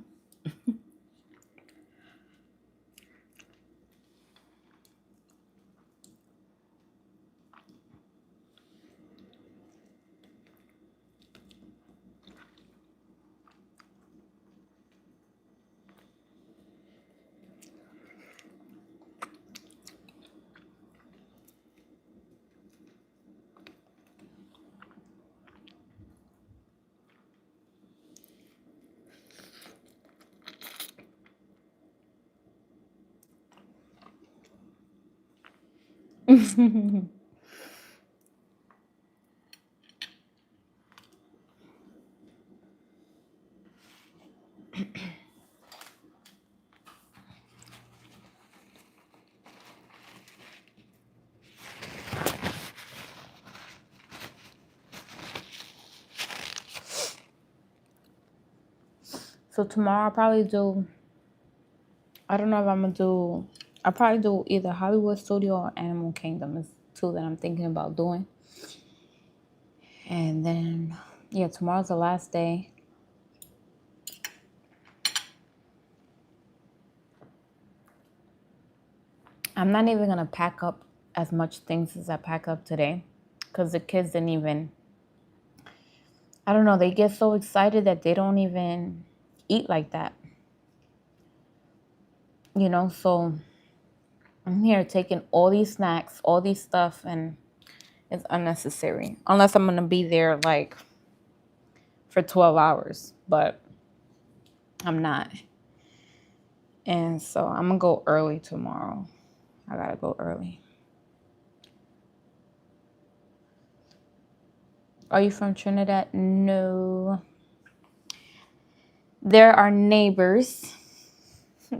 [SPEAKER 1] So tomorrow I'll probably do, I don't know if I'm gonna do, I'll probably do either Hollywood Studio or Animal Kingdom. It's two that I'm thinking about doing. And then, yeah, tomorrow's the last day. I'm not even gonna pack up as much things as I pack up today because the kids didn't even, I don't know, they get so excited that they don't even eat like that. You know, so I'm here taking all these snacks, all these stuff, and it's unnecessary. Unless I'm gonna be there like for 12 hours, but I'm not. And so I'm gonna go early tomorrow. I gotta go early. Are you from Trinidad? No. They're our neighbors.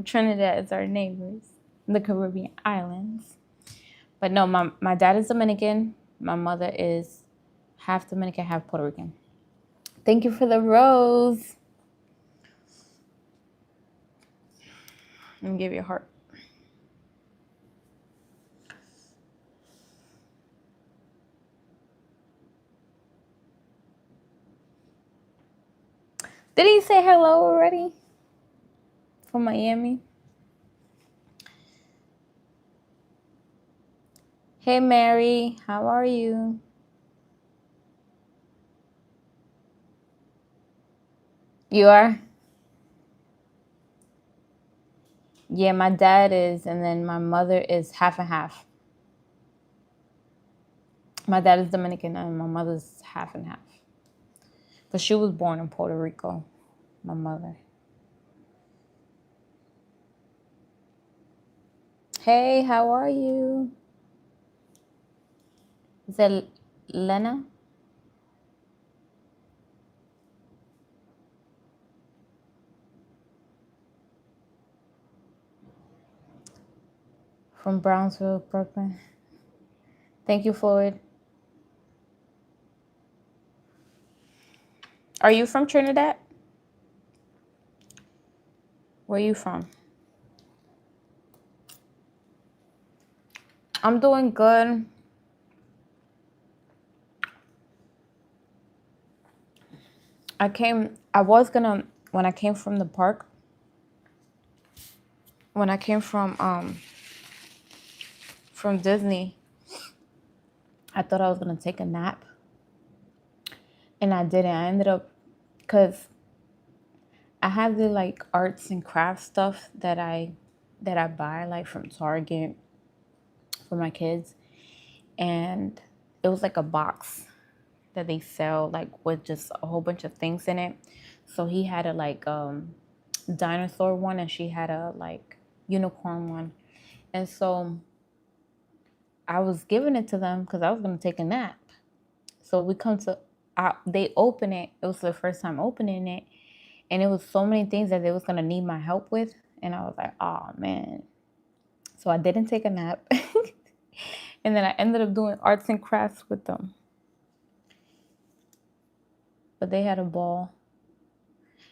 [SPEAKER 1] Trinidad is our neighbors. The Caribbean islands. But no, my dad is Dominican. My mother is half Dominican, half Puerto Rican. Thank you for the rose. Let me give you a heart. Did he say hello already? From Miami? Hey, Mary. How are you? You are? Yeah, my dad is, and then my mother is half and half. My dad is Dominican, and my mother's half and half. But she was born in Puerto Rico. my mother. Hey, how are you? Is it Lena? From Brownsville, Brooklyn. Thank you, Floyd. Are you from Trinidad? Where are you from? I'm doing good. When I came from the park, when I came from Disney, I thought I was gonna take a nap. And I didn't. I ended up, because I have the like arts and crafts stuff that I buy like from Target for my kids. And it was like a box that they sell like with just a whole bunch of things in it. So he had a like dinosaur one and she had a like unicorn one. And so I was giving it to them because I was gonna take a nap. So we come to they open it. It was the first time opening it, and it was so many things that they was gonna need my help with, and I was like, oh man. So I didn't take a nap, and then I ended up doing arts and crafts with them. But they had a ball,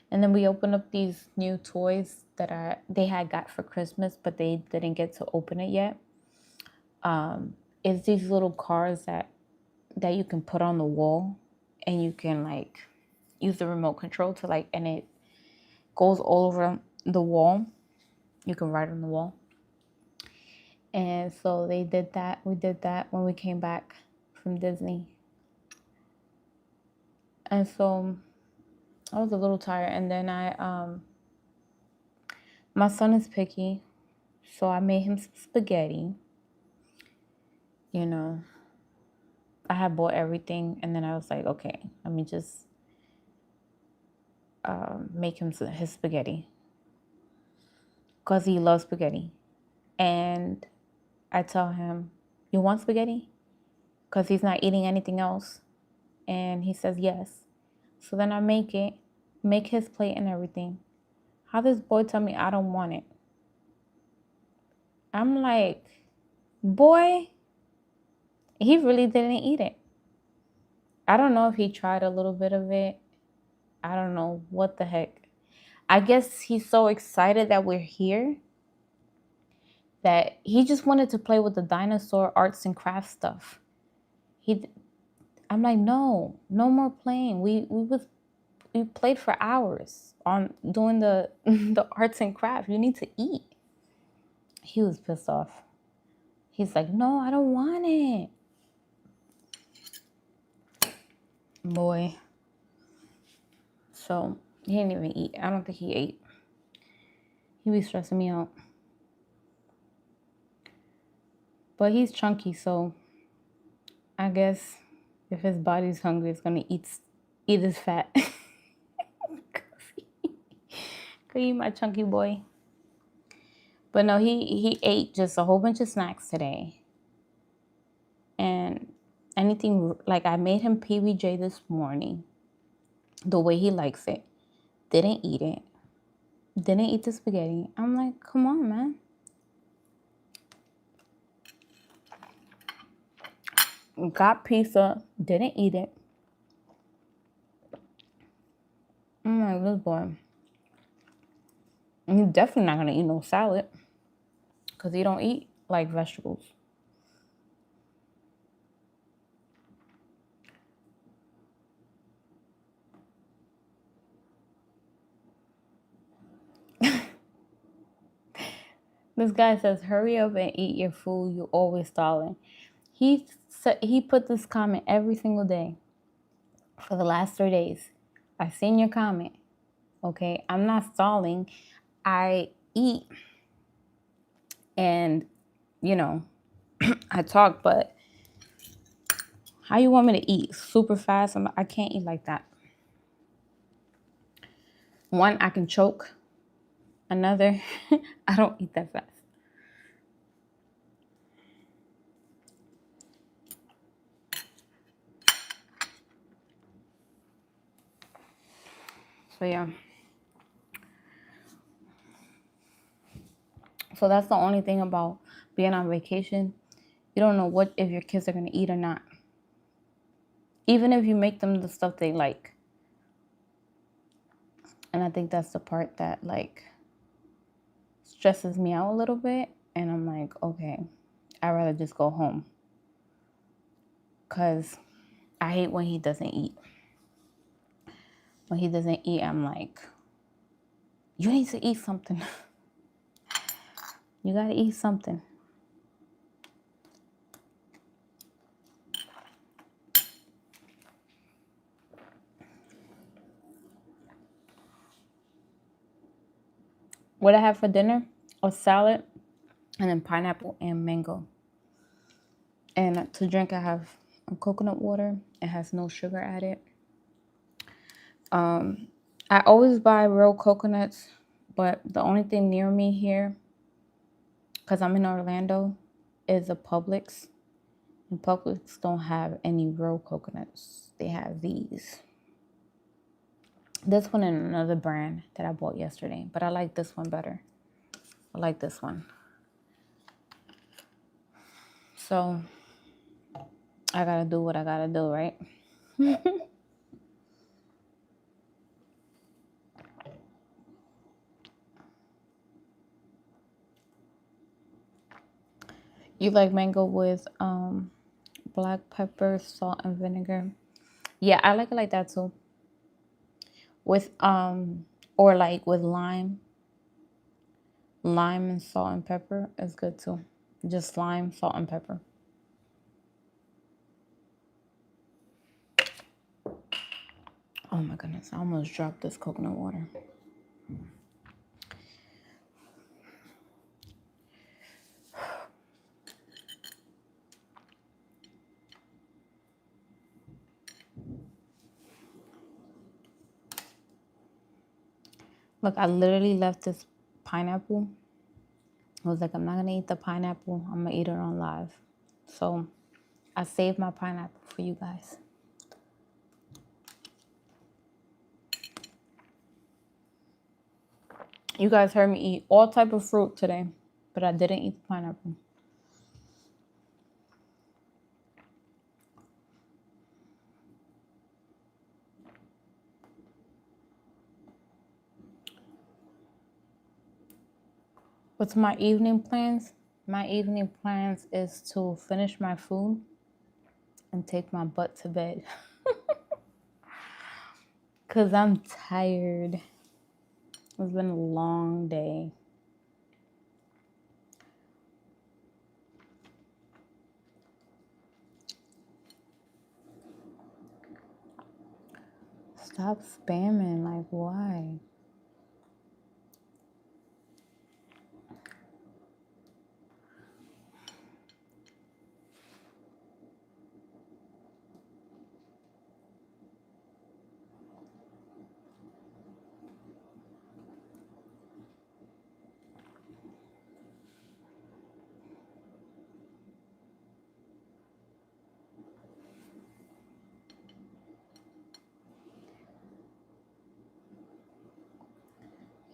[SPEAKER 1] and then we opened up these new toys that they had got for Christmas, but they didn't get to open it yet. It's these little cars that you can put on the wall, and you can like use the remote control to like, and it goes all over the wall. You can write on the wall. And so they did that. We did that when we came back from Disney. And so I was a little tired. And then my son is picky. So I made him some spaghetti. You know, I had bought everything. And then I was like, okay, let me just make him his spaghetti. Because he loves spaghetti. And I tell him, you want spaghetti? Because he's not eating anything else. And he says yes. So then I make his plate and everything. How this boy tell me I don't want it? I'm like, boy, he really didn't eat it. I don't know if he tried a little bit of it. I don't know what the heck. I guess he's so excited that we're here that he just wanted to play with the dinosaur arts and crafts stuff. I'm like, no more playing. We played for hours on doing the the arts and crafts. You need to eat. He was pissed off. He's like, no, I don't want it. Boy. So he didn't even eat. I don't think he ate. He be stressing me out. But he's chunky, so I guess if his body's hungry, it's gonna eat his fat. Could eat my chunky boy. But no, he ate just a whole bunch of snacks today. And anything, like I made him PBJ this morning, the way he likes it. Didn't eat it. Didn't eat the spaghetti. I'm like, come on, man. Got pizza. Didn't eat it. I'm like, this boy. And he's definitely not going to eat no salad. Because he don't eat, like, vegetables. This guy says, hurry up and eat your food. You're always stalling. He put this comment every single day for the last 3 days. I seen your comment. Okay, I'm not stalling. I eat and, you know, I talk, but how you want me to eat super fast? I can't eat like that. One, I can choke. Another, I don't eat that fast. So yeah. So that's the only thing about being on vacation. You don't know what if your kids are gonna eat or not. Even if you make them the stuff they like. And I think that's the part that like stresses me out a little bit. And I'm like, okay, I'd rather just go home. Cause I hate when he doesn't eat. When he doesn't eat, I'm like, you need to eat something. You gotta eat something. What I have for dinner? A salad, and then pineapple and mango. And to drink, I have a coconut water. It has no sugar added. I always buy real coconuts, but the only thing near me here, because I'm in Orlando, is a Publix. And Publix don't have any real coconuts. They have these. This one and another brand that I bought yesterday, but I like this one better. I like this one. So I gotta do what I gotta do, right? You like mango with black pepper, salt, and vinegar? Yeah, I like it like that too. With or like with lime and salt and pepper is good too. Just lime, salt, and pepper. Oh my goodness, I almost dropped this coconut water. Look, I literally left this pineapple. I was like, I'm not gonna eat the pineapple. I'm gonna eat it on live. So I saved my pineapple for you guys. You guys heard me eat all type of fruit today, but I didn't eat the pineapple. What's my evening plans? My evening plans is to finish my food and take my butt to bed. Because I'm tired. It's been a long day. Stop spamming. Like, why?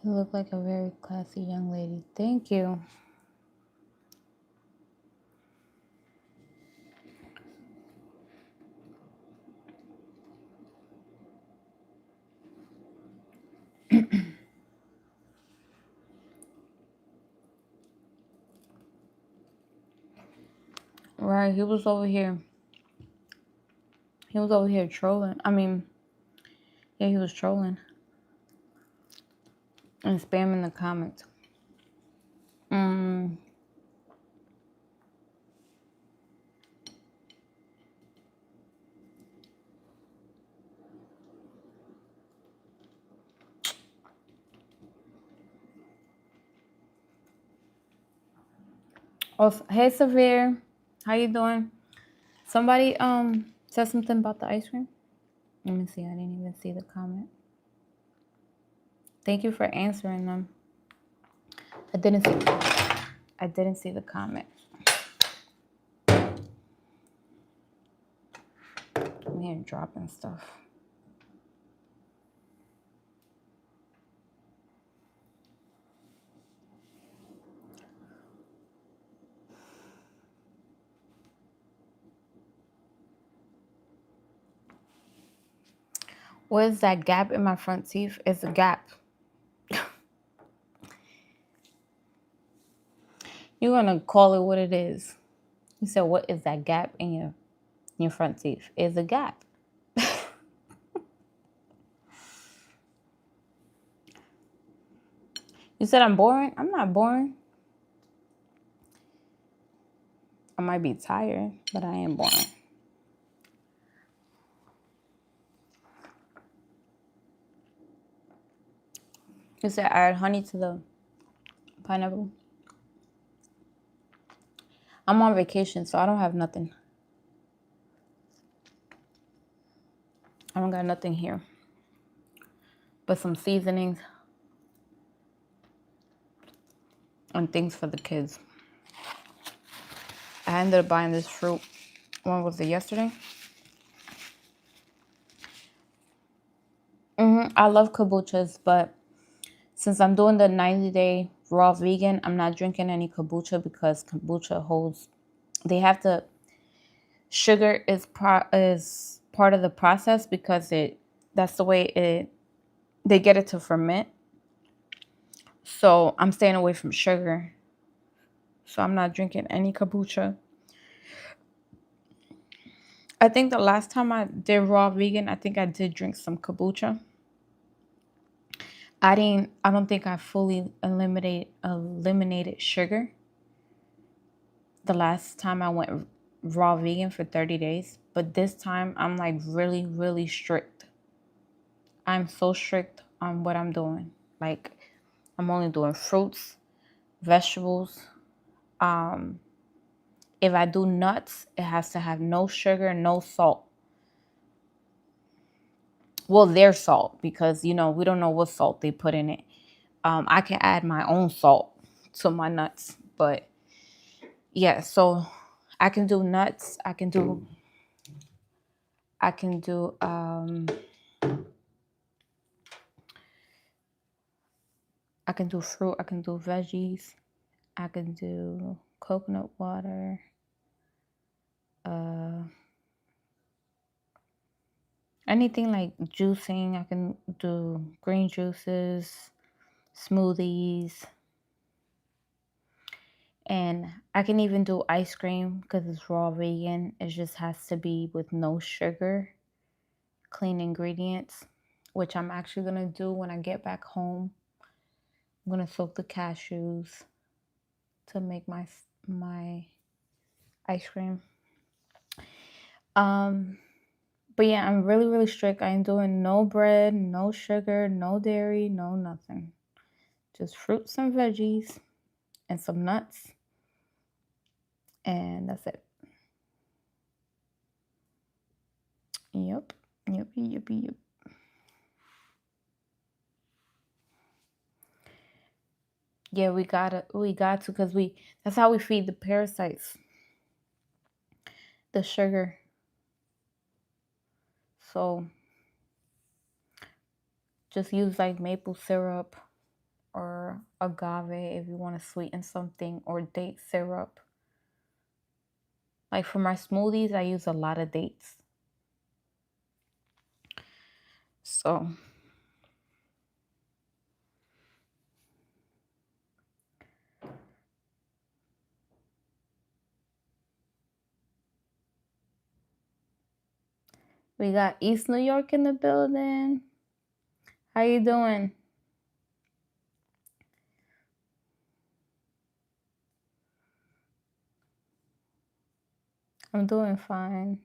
[SPEAKER 1] You look like a very classy young lady. Thank you. Right, he was over here. He was over here trolling. I mean, yeah, he was trolling and spamming the comments. Oh, hey Severe, how you doing? Somebody said something about the ice cream. Let me see. I didn't even see the comment. Thank you for answering them. I didn't see the comment. I'm here dropping stuff. What is that gap in my front teeth? It's a gap. You're gonna call it what it is. You said, what is that gap in your front teeth? It's a gap. You said I'm boring? I'm not boring. I might be tired, but I am boring. You said add honey to the pineapple. I'm on vacation, so I don't have nothing. I don't got nothing here but some seasonings and things for the kids. I ended up buying this fruit. When was it, yesterday? I love kombuchas, but since I'm doing the 90-day raw vegan, I'm not drinking any kombucha because kombucha holds, they have to, sugar is part of the process because that's the way they get it to ferment. So I'm staying away from sugar. So I'm not drinking any kombucha. I think the last time I did raw vegan, I think I did drink some kombucha. I don't think I fully eliminated sugar the last time I went raw vegan for 30 days. But this time I'm like really, really strict. I'm so strict on what I'm doing. Like, I'm only doing fruits, vegetables. If I do nuts, it has to have no sugar, no salt. Well, their salt, because, we don't know what salt they put in it. I can add my own salt to my nuts. But, yeah, so I can do nuts. I can do fruit. I can do veggies. I can do coconut water. Anything like juicing. I can do green juices, smoothies. And I can even do ice cream because it's raw vegan. It just has to be with no sugar, clean ingredients, which I'm actually going to do when I get back home. I'm going to soak the cashews to make my ice cream. But yeah, I'm really, really strict. I ain't doing no bread, no sugar, no dairy, no nothing. Just fruits and veggies and some nuts. And that's it. Yep. Yeah, we got to, because that's how we feed the parasites. The sugar. So just use like maple syrup or agave if you want to sweeten something, or date syrup. Like for my smoothies, I use a lot of dates. So we got East New York in the building. How you doing? I'm doing fine.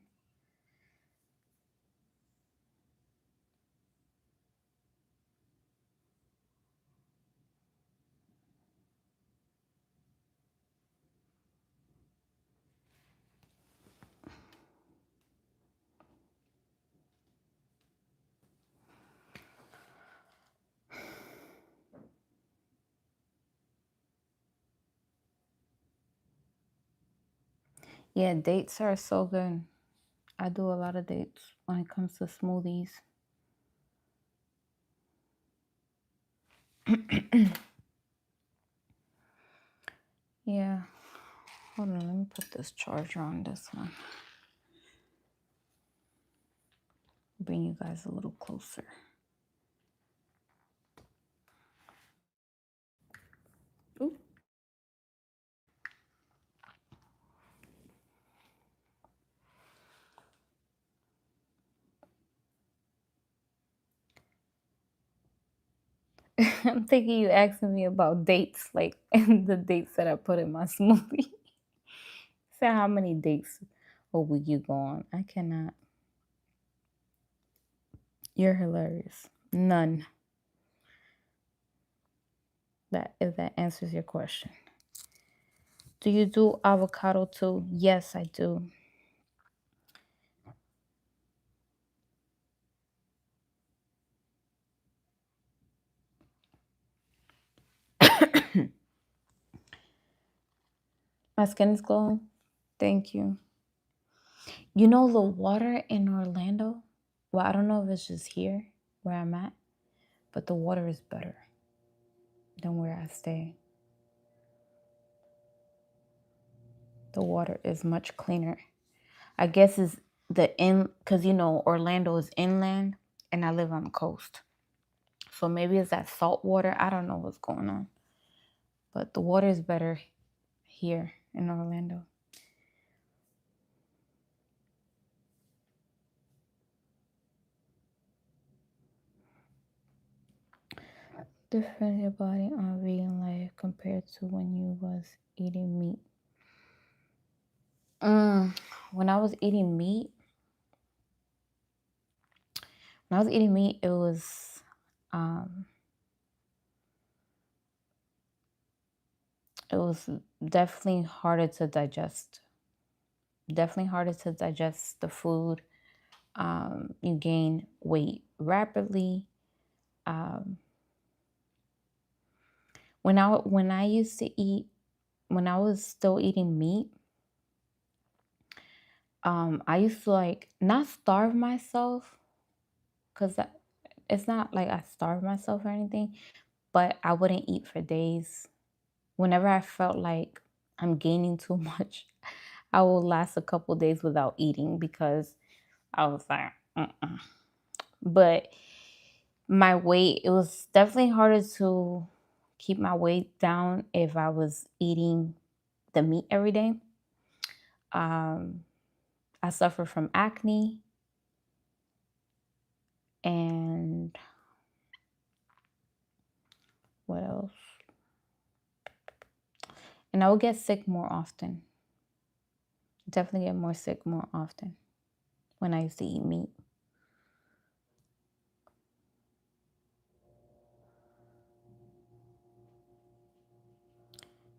[SPEAKER 1] Yeah, dates are so good. I do a lot of dates when it comes to smoothies. Yeah. Hold on, let me put this charger on this one. Bring you guys a little closer. Ooh. I'm thinking you asking me about dates, like the dates that I put in my smoothie. Say how many dates a week you go on. I cannot. You're hilarious. None. That if that answers your question. Do you do avocado too? Yes, I do. My skin is glowing. Thank you. You know the water in Orlando? Well, I don't know if it's just here where I'm at, but the water is better than where I stay. The water is much cleaner. I guess it's because Orlando is inland and I live on the coast. So maybe it's that salt water. I don't know what's going on. But the water is better here in Orlando. Different your body on vegan life compared to when you was eating meat. When I was eating meat, it was um, it was definitely harder to digest. Definitely harder to digest the food. You gain weight rapidly. Um, when I used to eat, when I was still eating meat, I used to like not starve myself, because it's not like I starved myself or anything, but I wouldn't eat for days. Whenever I felt like I'm gaining too much, I will last a couple days without eating because I was like, mm-mm. But my weight, it was definitely harder to keep my weight down if I was eating the meat every day. I suffer from acne and what else? And I would get sick more often. Definitely get more sick more often when I used to eat meat.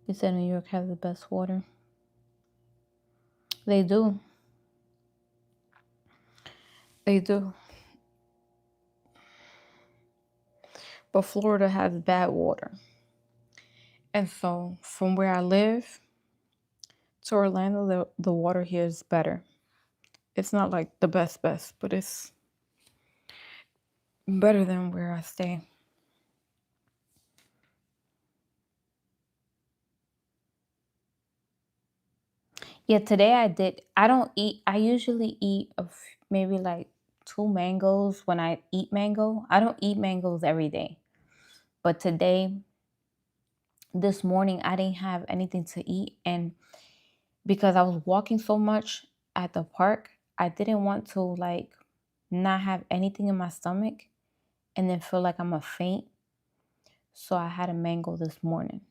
[SPEAKER 1] You said New York has the best water. They do. They do. But Florida has bad water. And so from where I live to Orlando, the water here is better. It's not like the best, but it's better than where I stay. Yeah, today I did. I don't eat, I usually eat maybe like 2 mangoes when I eat mango. I don't eat mangoes every day. But today, this morning, I didn't have anything to eat. And because I was walking so much at the park, I didn't want to like not have anything in my stomach and then feel like I'm a faint. So I had a mango this morning.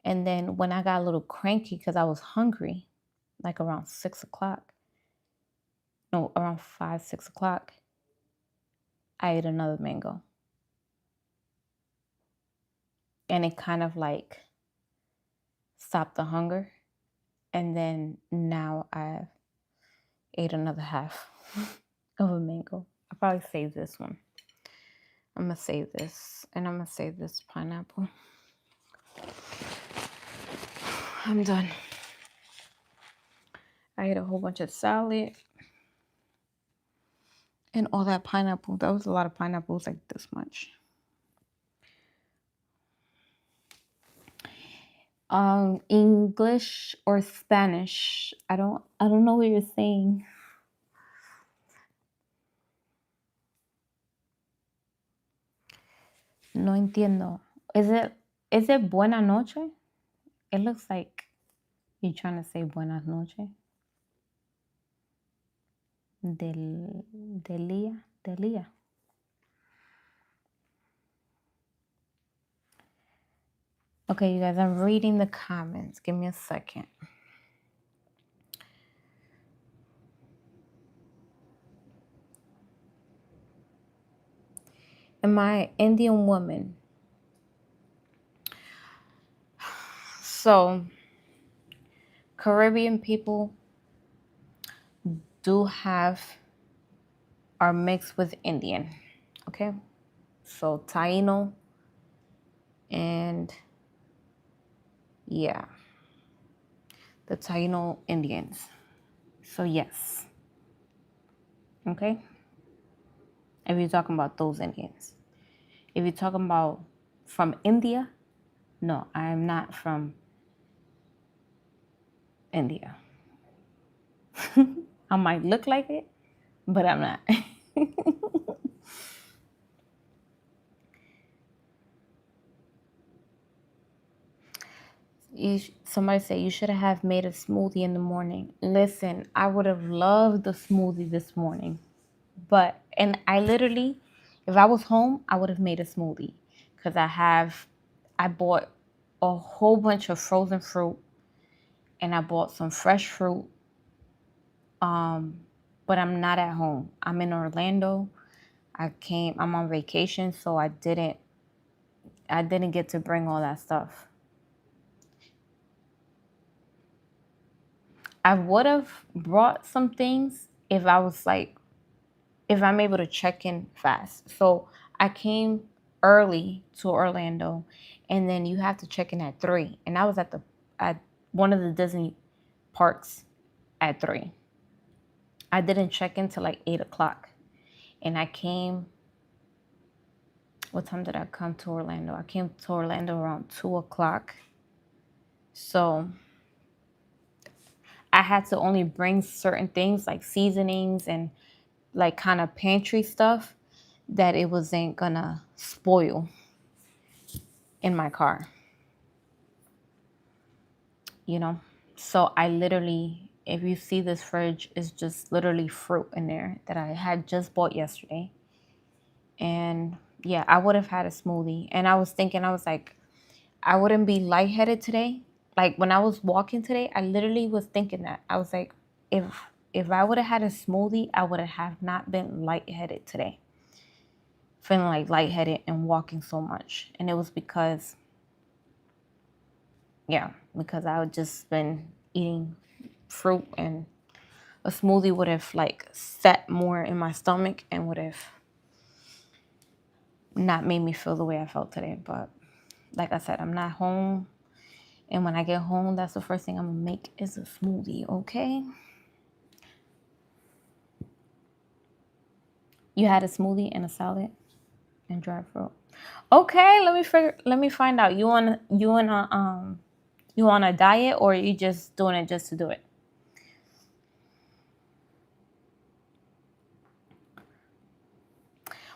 [SPEAKER 1] And then when I got a little cranky because I was hungry, like around 6 o'clock, no, around 5, 6 o'clock, I ate another mango. And it kind of like stopped the hunger. And then now I ate another half of a mango. I'll probably save this one. I'm going to save this. And I'm going to save this pineapple. I'm done. I ate a whole bunch of salad and all that pineapple. That was a lot of pineapples, like this much. English or Spanish? I don't know what you're saying. No entiendo. Is it buena noche? It looks like you're trying to say buenas noches. Delia. Okay, you guys, I'm reading the comments. Give me a second. Am I Indian woman? So, Caribbean people are mixed with Indian. Okay? So, Taino and yeah, the Taino Indians. So, yes. Okay? If you're talking about those Indians. If you're talking about from India, no, I am not from India. I might look like it, but I'm not. Somebody said you should have made a smoothie in the morning. Listen, I would have loved the smoothie this morning. And I literally, if I was home, I would have made a smoothie. Because I bought a whole bunch of frozen fruit and I bought some fresh fruit. But I'm not at home. I'm in Orlando. I'm on vacation, so I didn't get to bring all that stuff. I would have brought some things if I'm able to check in fast. So I came early to Orlando, and then you have to check in at 3. And I was at one of the Disney parks at 3. I didn't check in till like 8 o'clock, and I came. What time did I come to Orlando? I came to Orlando around 2 o'clock. So I had to only bring certain things like seasonings and like kind of pantry stuff that it wasn't gonna spoil in my car. You know? So I literally, if you see this fridge, is just literally fruit in there that I had just bought yesterday. And yeah, I would have had a smoothie. And I was thinking, I was like, I wouldn't be lightheaded today. Like when I was walking today, I literally was thinking that. I was like, if I would have had a smoothie, I would have not been lightheaded today. Feeling like lightheaded and walking so much. And it was because I had just been eating fruit, and a smoothie would have like set more in my stomach and would have not made me feel the way I felt today. But like I said, I'm not home. And when I get home, that's the first thing I'm gonna make is a smoothie, okay? You had a smoothie and a salad and dried fruit. Okay, let me find out. You on a diet, or are you just doing it just to do it?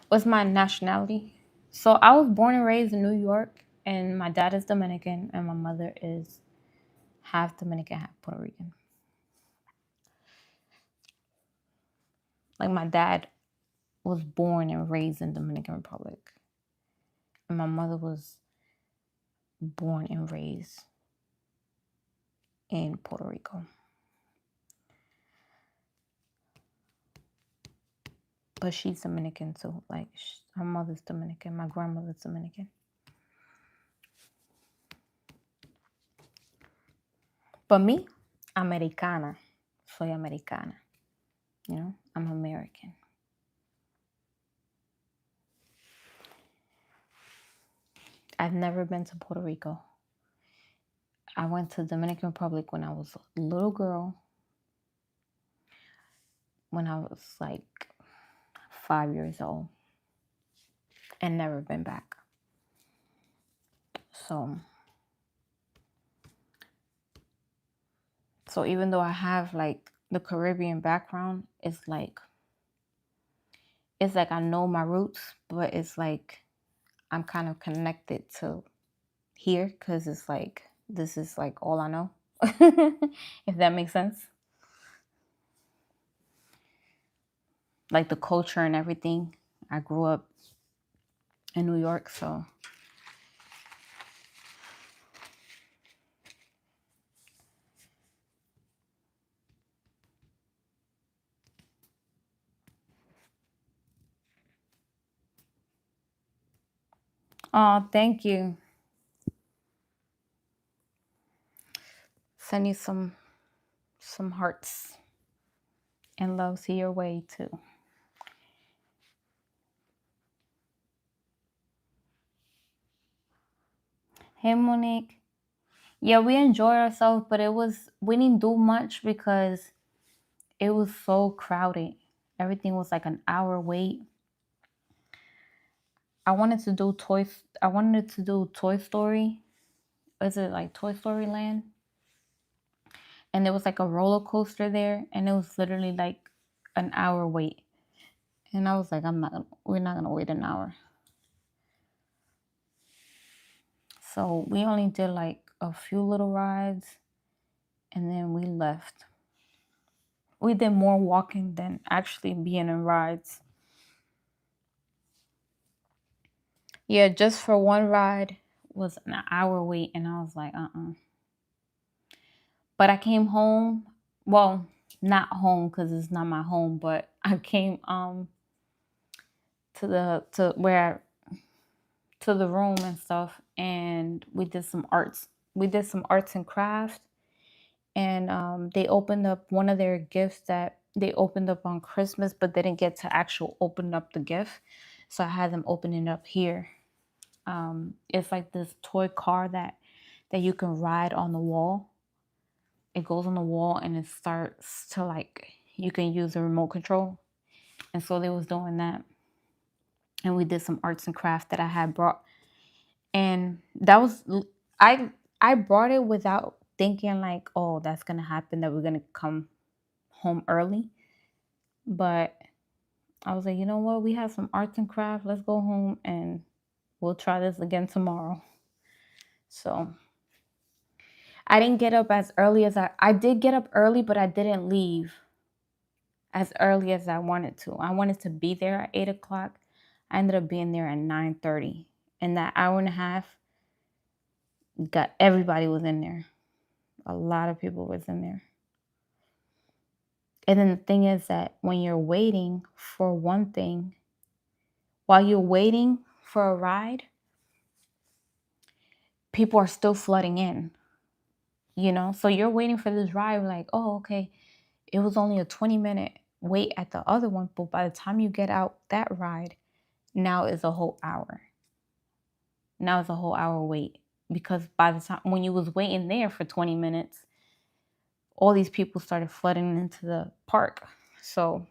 [SPEAKER 1] What's my nationality? So I was born and raised in New York, and my dad is Dominican and my mother is half Dominican, half Puerto Rican. Like my dad was born and raised in Dominican Republic, and my mother was born and raised in Puerto Rico. But she's Dominican too. Like her mother's Dominican, my grandmother's Dominican. But me, Americana. Soy Americana. You know, I'm American. I've never been to Puerto Rico. I went to Dominican Republic when I was a little girl, when I was like 5 years old and never been back. So even though I have like the Caribbean background, it's like I know my roots, but it's like I'm kind of connected to here because it's like this is like all I know. If that makes sense. Like the culture and everything. I grew up in New York, so oh, thank you. Send you some hearts and love to your way too. Hey Monique. Yeah, we enjoyed ourselves, but we didn't do much because it was so crowded. Everything was like an hour wait. I wanted to do Toy Story. Is it like Toy Story Land? And there was like a roller coaster there, and it was literally like an hour wait. And I was like, we're not gonna wait an hour. So we only did like a few little rides, and then we left. We did more walking than actually being in rides. Yeah, just for one ride was an hour wait, and I was like, But I came home. Well, not home because it's not my home, but I came to where to the room and stuff, and we did some arts. We did some arts and crafts, and they opened up one of their gifts that they opened up on Christmas, but they didn't get to actual open up the gift, so I had them open it up here. It's like this toy car that you can ride on the wall. It goes on the wall and it starts to like you can use the remote control, and so they was doing that, and we did some arts and crafts that I had brought, and that was I I brought it without thinking like, oh, that's gonna happen, that we're gonna come home early, but I was like, you know what, we have some arts and crafts, let's go home and we'll try this again tomorrow. So I didn't get up as early as I did get up early, but I didn't leave as early as I wanted to. I wanted to be there at 8 o'clock. I ended up being there at 9:30. And that hour and a half got everybody was in there. A lot of people was in there. And then the thing is that when you're waiting for one thing, while you're waiting for a ride, people are still flooding in, you know? So you're waiting for this ride, like, oh, okay, it was only a 20-minute wait at the other one, but by the time you get out that ride, now is a whole hour. Now it's a whole hour wait because by the time when you was waiting there for 20 minutes, all these people started flooding into the park. So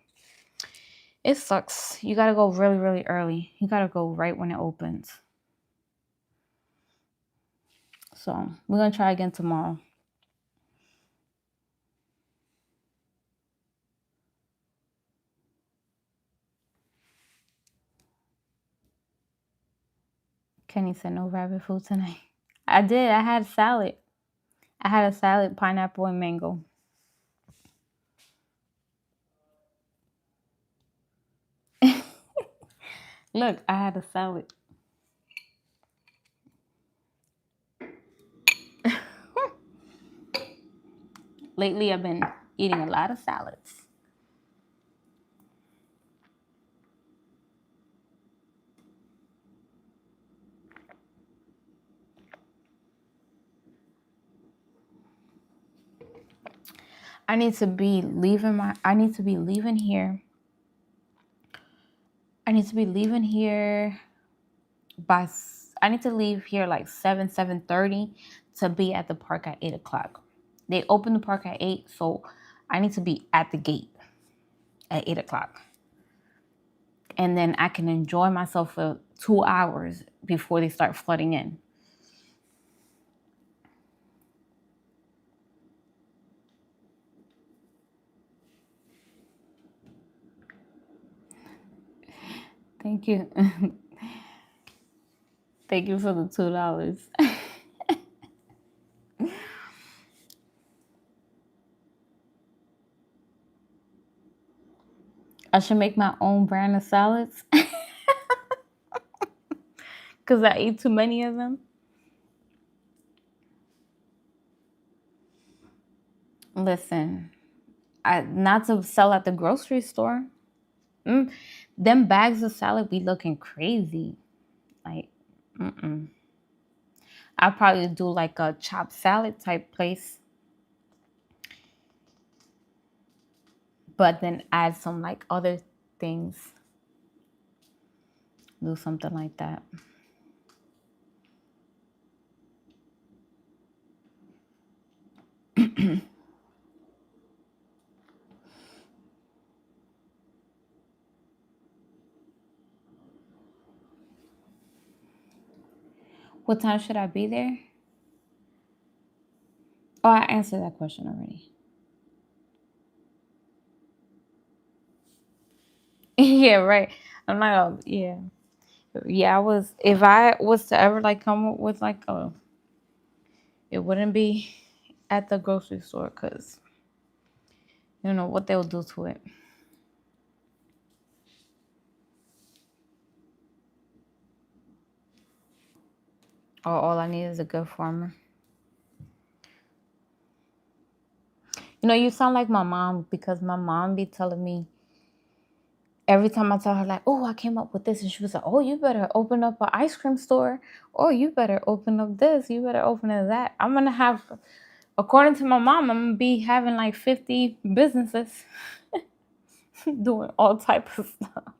[SPEAKER 1] it sucks. You got to go really, really early. You got to go right when it opens. So we're going to try again tomorrow. Kenny said no rabbit food tonight. I did. I had salad. I had a salad, pineapple, and mango. Look, I had a salad. Lately, I've been eating a lot of salads. I need to be leaving here. I need to be leaving here by I need to leave here like 7:30 to be at the park at 8 o'clock. They open the park at 8, so I need to be at the gate at 8 o'clock. And then I can enjoy myself for 2 hours before they start flooding in. Thank you. Thank you for the $2. I should make my own brand of salads because I eat too many of them. Listen, not to sell at the grocery store. Them bags of salad be looking crazy. Like, I'll probably do like a chopped salad type place, but then add some like other things. Do something like that. What time should I be there? Oh, I answered that question already. Yeah, right. I'm not. Yeah, yeah. I was. If I was to ever like come up with like a, it wouldn't be at the grocery store because you know what they'll do to it. Or all I need is a good farmer. You know, you sound like my mom because my mom be telling me every time I tell her like, "Oh, I came up with this," and she was like, "Oh, you better open up an ice cream store. Oh, you better open up this. You better open up that." I'm gonna have, according to my mom, I'm gonna be having like 50 businesses doing all type of stuff.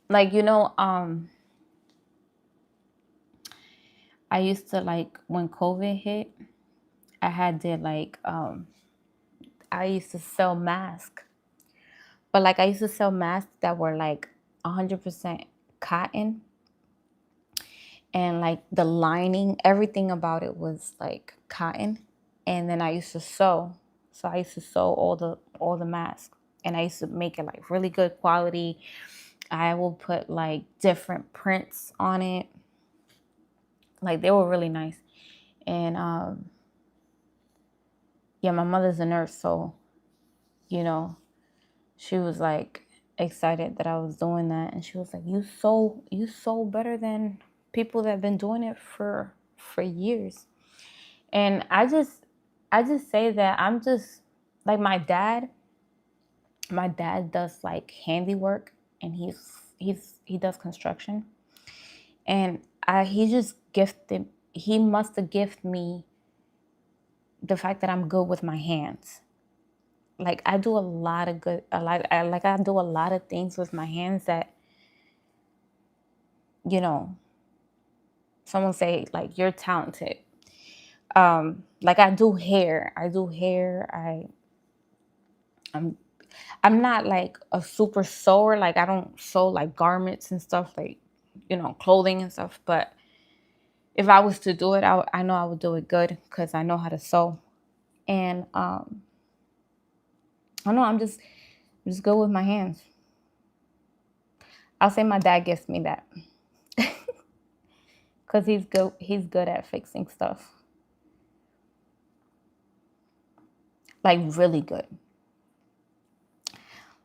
[SPEAKER 1] Like I used to like when COVID hit, I had did like I used to sell masks, but like I used to sell masks that were like 100% cotton, and like the lining, everything about it was like cotton. And then I used to sew. So I used to sew all the masks, and I used to make it like really good quality. I will put like different prints on it. Like they were really nice. And yeah, my mother's a nurse, so you know, she was like excited that I was doing that, and she was like, "You sew better than people that have been doing it for years." And I just say that I'm just like my dad does like handiwork, and he does construction, and he must have gifted me the fact that I'm good with my hands. Like I do a lot of good I do a lot of things with my hands that, you know, someone say like you're talented. Like I do hair. I'm I'm not like a super sewer. Like I don't sew like garments and stuff, like, clothing and stuff. But if I was to do it, I know I would do it good because I know how to sew. And I know I'm just good with my hands. I'll say my dad gives me that because he's good at fixing stuff, like really good.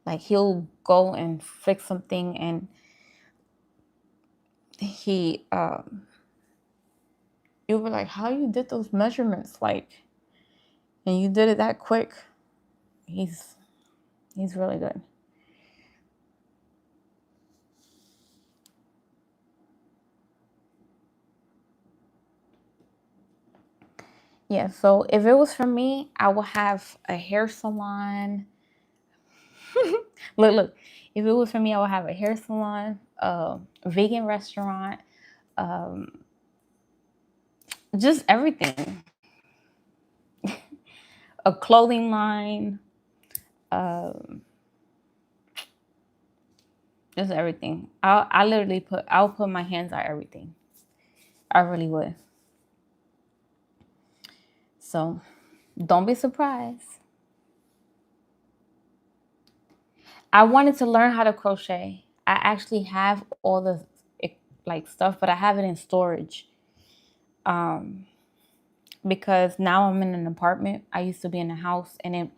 [SPEAKER 1] Like he'll go and fix something, and he you'll be like, how you did those measurements, like, and you did it that quick. He's really good. Yeah, so if it was for me, I would have a hair salon. Look, if it was for me, I would have a hair salon, a vegan restaurant, um, just everything. a clothing line, just everything. I'll put my hands on everything. I really would. So don't be surprised. I wanted to learn how to crochet. I actually have all the like stuff, but I have it in storage. Because now I'm in an apartment. I used to be in a house, and then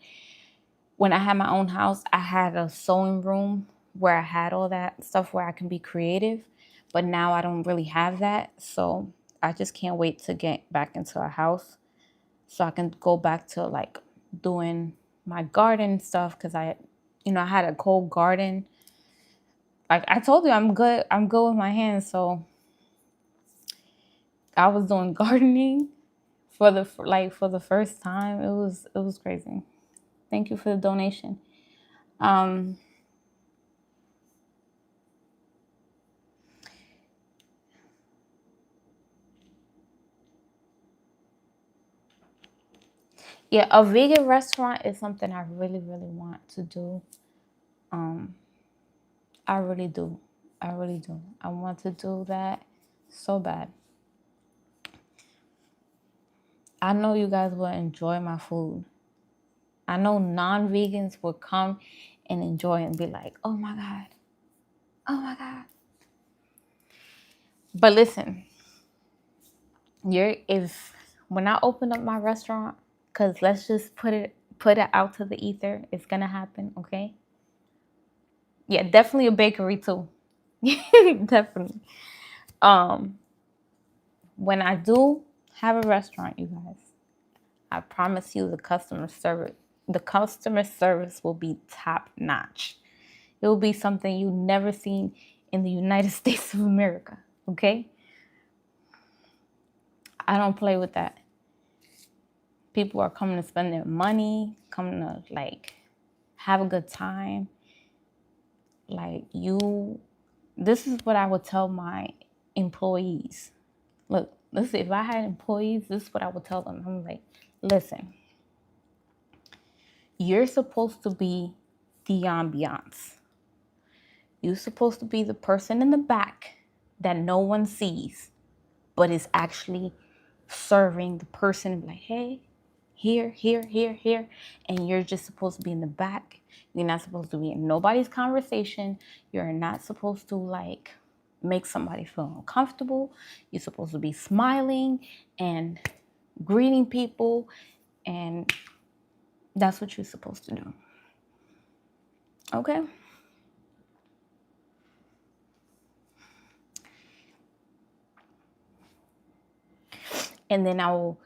[SPEAKER 1] when I had my own house, I had a sewing room where I had all that stuff where I can be creative. But now I don't really have that. So I just can't wait to get back into a house so I can go back to like doing my garden stuff, because I had a cold garden. Like I told you, I'm good with my hands. So I was doing gardening for the first time. It was crazy. Thank you for the donation. Um, yeah, a vegan restaurant is something I really, really want to do. Um, I really do. I really do. I want to do that so bad. I know you guys will enjoy my food. I know non-vegans will come and enjoy and be like, "Oh my God. Oh my God." But listen, if when I open up my restaurant, cuz let's just put it out to the ether, it's going to happen, okay? Yeah, definitely a bakery too. Definitely. Um when I do have a restaurant, you guys, I promise you the customer service will be top notch. It will be something you've never seen in the United States of America, okay? I don't play with that. People are coming to spend their money, coming to like have a good time. Like this is what I would tell my employees. Look, listen, if I had employees, this is what I would tell them. I'm like, listen, you're supposed to be the ambiance. You're supposed to be the person in the back that no one sees, but is actually serving the person like, hey, here, here, here, here. And you're just supposed to be in the back. You're not supposed to be in nobody's conversation. You're not supposed to like make somebody feel uncomfortable. You're supposed to be smiling and greeting people. And that's what you're supposed to do. Okay? And then I will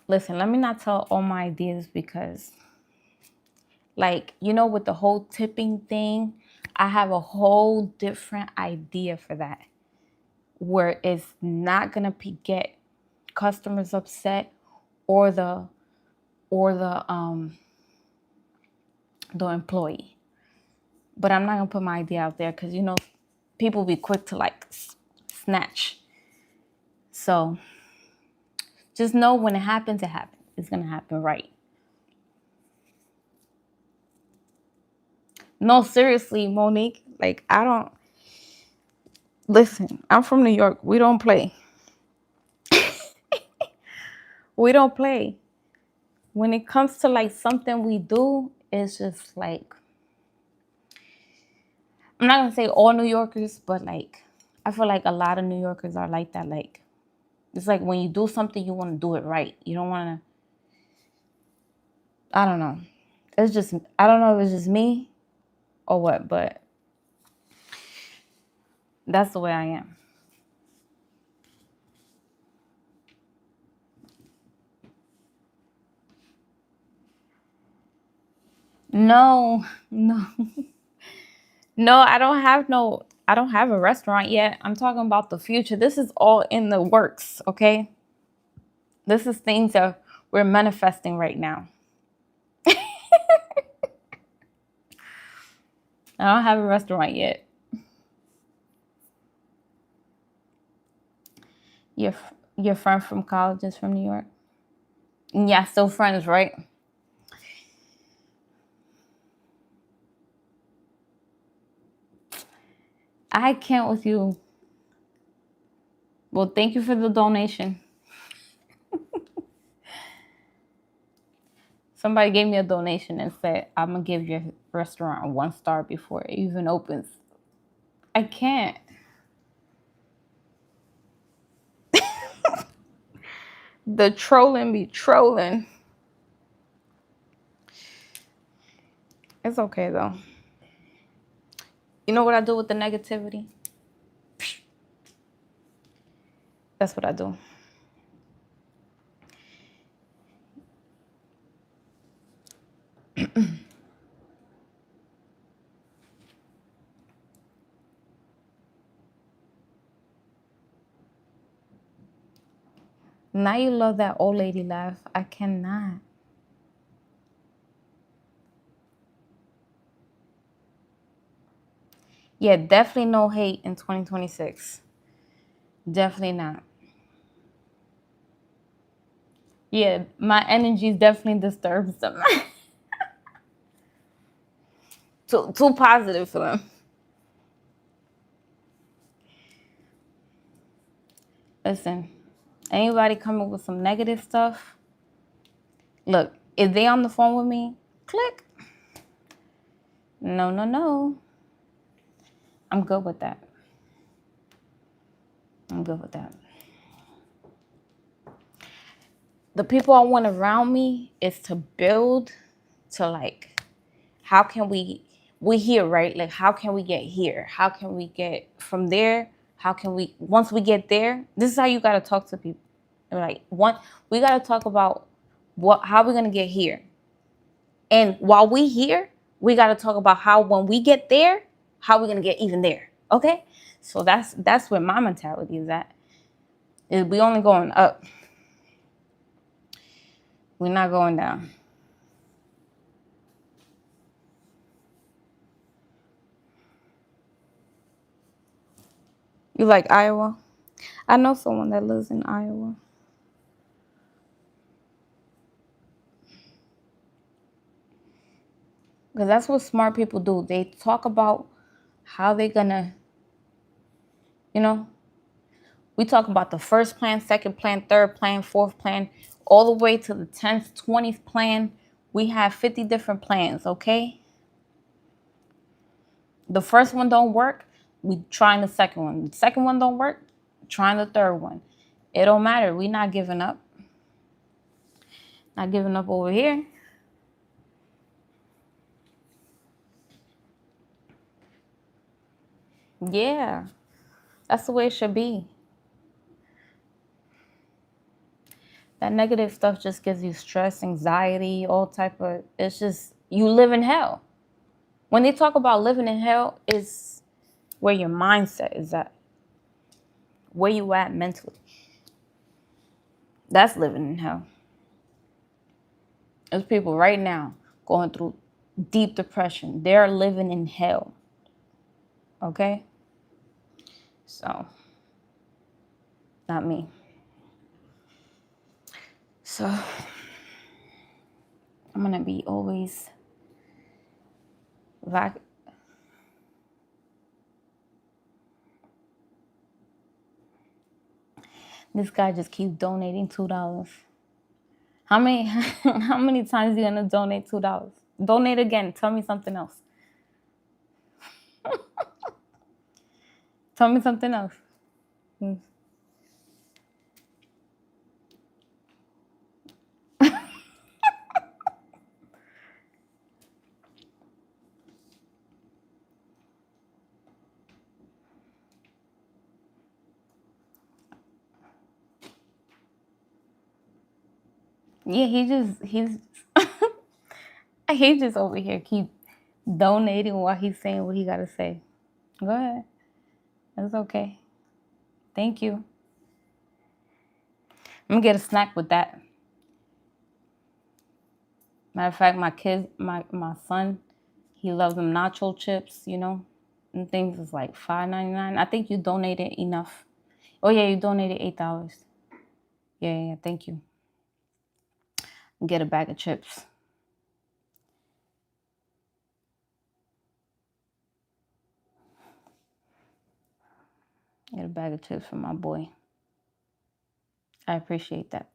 [SPEAKER 1] listen, let me not tell all my ideas because, like, with the whole tipping thing, I have a whole different idea for that where it's not gonna get customers upset or the employee. But I'm not gonna put my idea out there because people be quick to like snatch. So just know when it happens, it happens. It's gonna happen right. No, seriously, Monique. Like I don't listen. I'm from New York. We don't play. We don't play. When it comes to like something we do, it's just like I'm not gonna say all New Yorkers, but like I feel like a lot of New Yorkers are like that. Like it's like when you do something, you want to do it right. You don't want to. I don't know. I don't know if it's just me or what, but that's the way I am. No, no, no. I don't have a restaurant yet. I'm talking about the future. This is all in the works. Okay. This is things that we're manifesting right now. I don't have a restaurant yet. Your your friend from college is from New York. Yeah, still friends, right? I can't with you. Well, thank you for the donation. Somebody gave me a donation and said, I'm going to give your restaurant a 1 star before it even opens. I can't. The trolling be trolling. It's okay, though. You know what I do with the negativity? That's what I do. Now you love that old lady laugh. I cannot. Yeah, definitely no hate in 2026. Definitely not. Yeah, my energy definitely disturbs them. Too positive for them. Listen, anybody coming with some negative stuff, look, if they on the phone with me, click. No, no, no. I'm good with that. I'm good with that. The people I want around me is to build, to like, how can we here, right? Like, how can we get here? How can we get from there? How can we, once we get there, this is how you got to talk to people. Like, we got to talk about how we're going to get here. And while we here, we got to talk about how when we get there, how we're going to get even there. Okay? So that's where my mentality is at. Is we only going up. We're not going down. You like Iowa? I know someone that lives in Iowa. Because that's what smart people do. They talk about how they're gonna, you know, we talk about the first plan, second plan, third plan, fourth plan, all the way to the 10th, 20th plan. We have 50 different plans, okay? The first one don't work, we trying the second one. The second one don't work, trying the third one. It don't matter. We not giving up. Not giving up over here. Yeah, that's the way it should be. That negative stuff just gives you stress, anxiety, all type of, it's just, you live in hell. When they talk about living in hell, is where your mindset is at, where you at mentally. That's living in hell. There's people right now going through deep depression. They're living in hell. Okay? So, not me. So, I'm gonna be always like, this guy just keeps donating $2. How many how many times you gonna donate $2? Donate again. Tell me something else. Tell me something else. Yeah, he just over here keep donating while he's saying what he gotta say. Go ahead. That's okay. Thank you. I'm gonna get a snack with that. Matter of fact, my son, he loves them nacho chips, and things is like $5.99. I think you donated enough. Oh yeah, you donated $8. Yeah, thank you. Get a bag of chips. Get a bag of chips for my boy. I appreciate that.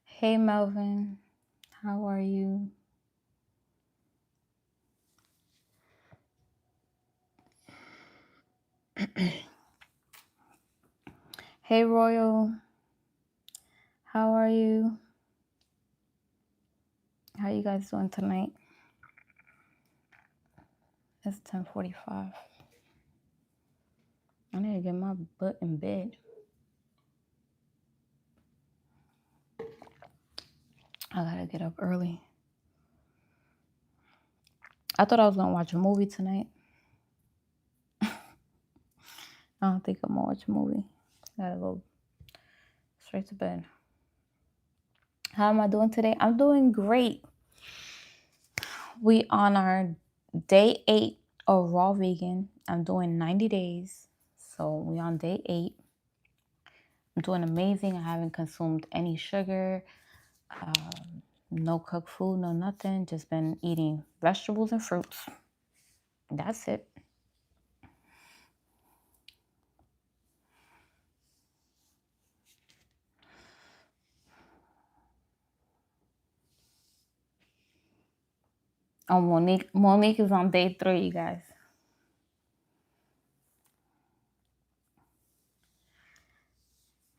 [SPEAKER 1] Hey, Melvin. How are you? Hey, Royal. How are you? How you guys doing tonight? It's 10:45. I need to get my butt in bed. I gotta get up early. I thought I was gonna watch a movie tonight. I don't think I'm gonna watch a movie. I gotta go straight to bed. How am I doing today? I'm doing great. We on our day 8 of raw vegan. I'm doing 90 days. So we on day 8. I'm doing amazing. I haven't consumed any sugar, no cooked food, no nothing. Just been eating vegetables and fruits. That's it. Oh, Monique is on day 3, you guys.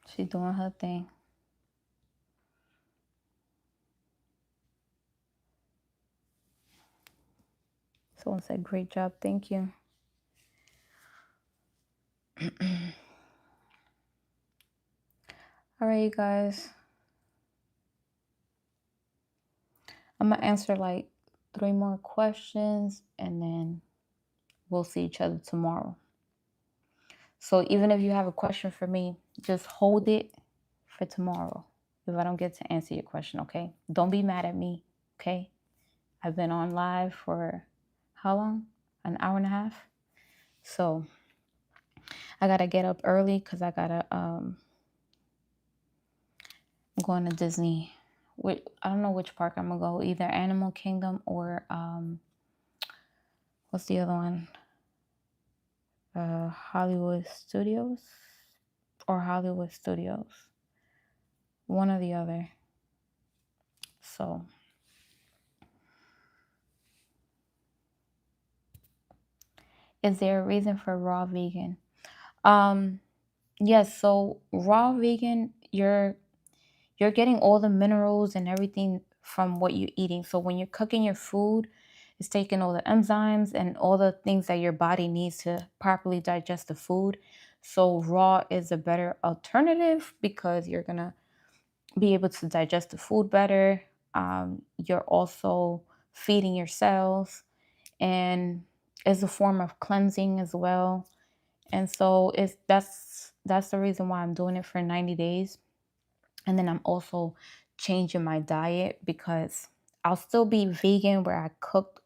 [SPEAKER 1] She's doing her thing. Someone said, great job. Thank you. All right, you guys. I'm going to answer like 3 more questions and then we'll see each other tomorrow. So even if you have a question for me, just hold it for tomorrow if I don't get to answer your question, okay? Don't be mad at me, okay? I've been on live for how long? An hour and a half? So I got to get up early because I got to, I'm going to Disney. I don't know which park I'm going to go, either Animal Kingdom or, what's the other one? Hollywood Studios or Hollywood Studios. One or the other. So is there a reason for raw vegan? Yes, so raw vegan, you're getting all the minerals and everything from what you're eating. So when you're cooking your food, it's taking all the enzymes and all the things that your body needs to properly digest the food. So raw is a better alternative because you're gonna be able to digest the food better. You're also feeding your cells and is a form of cleansing as well. And so that's the reason why I'm doing it for 90 days. And then I'm also changing my diet because I'll still be vegan where I cook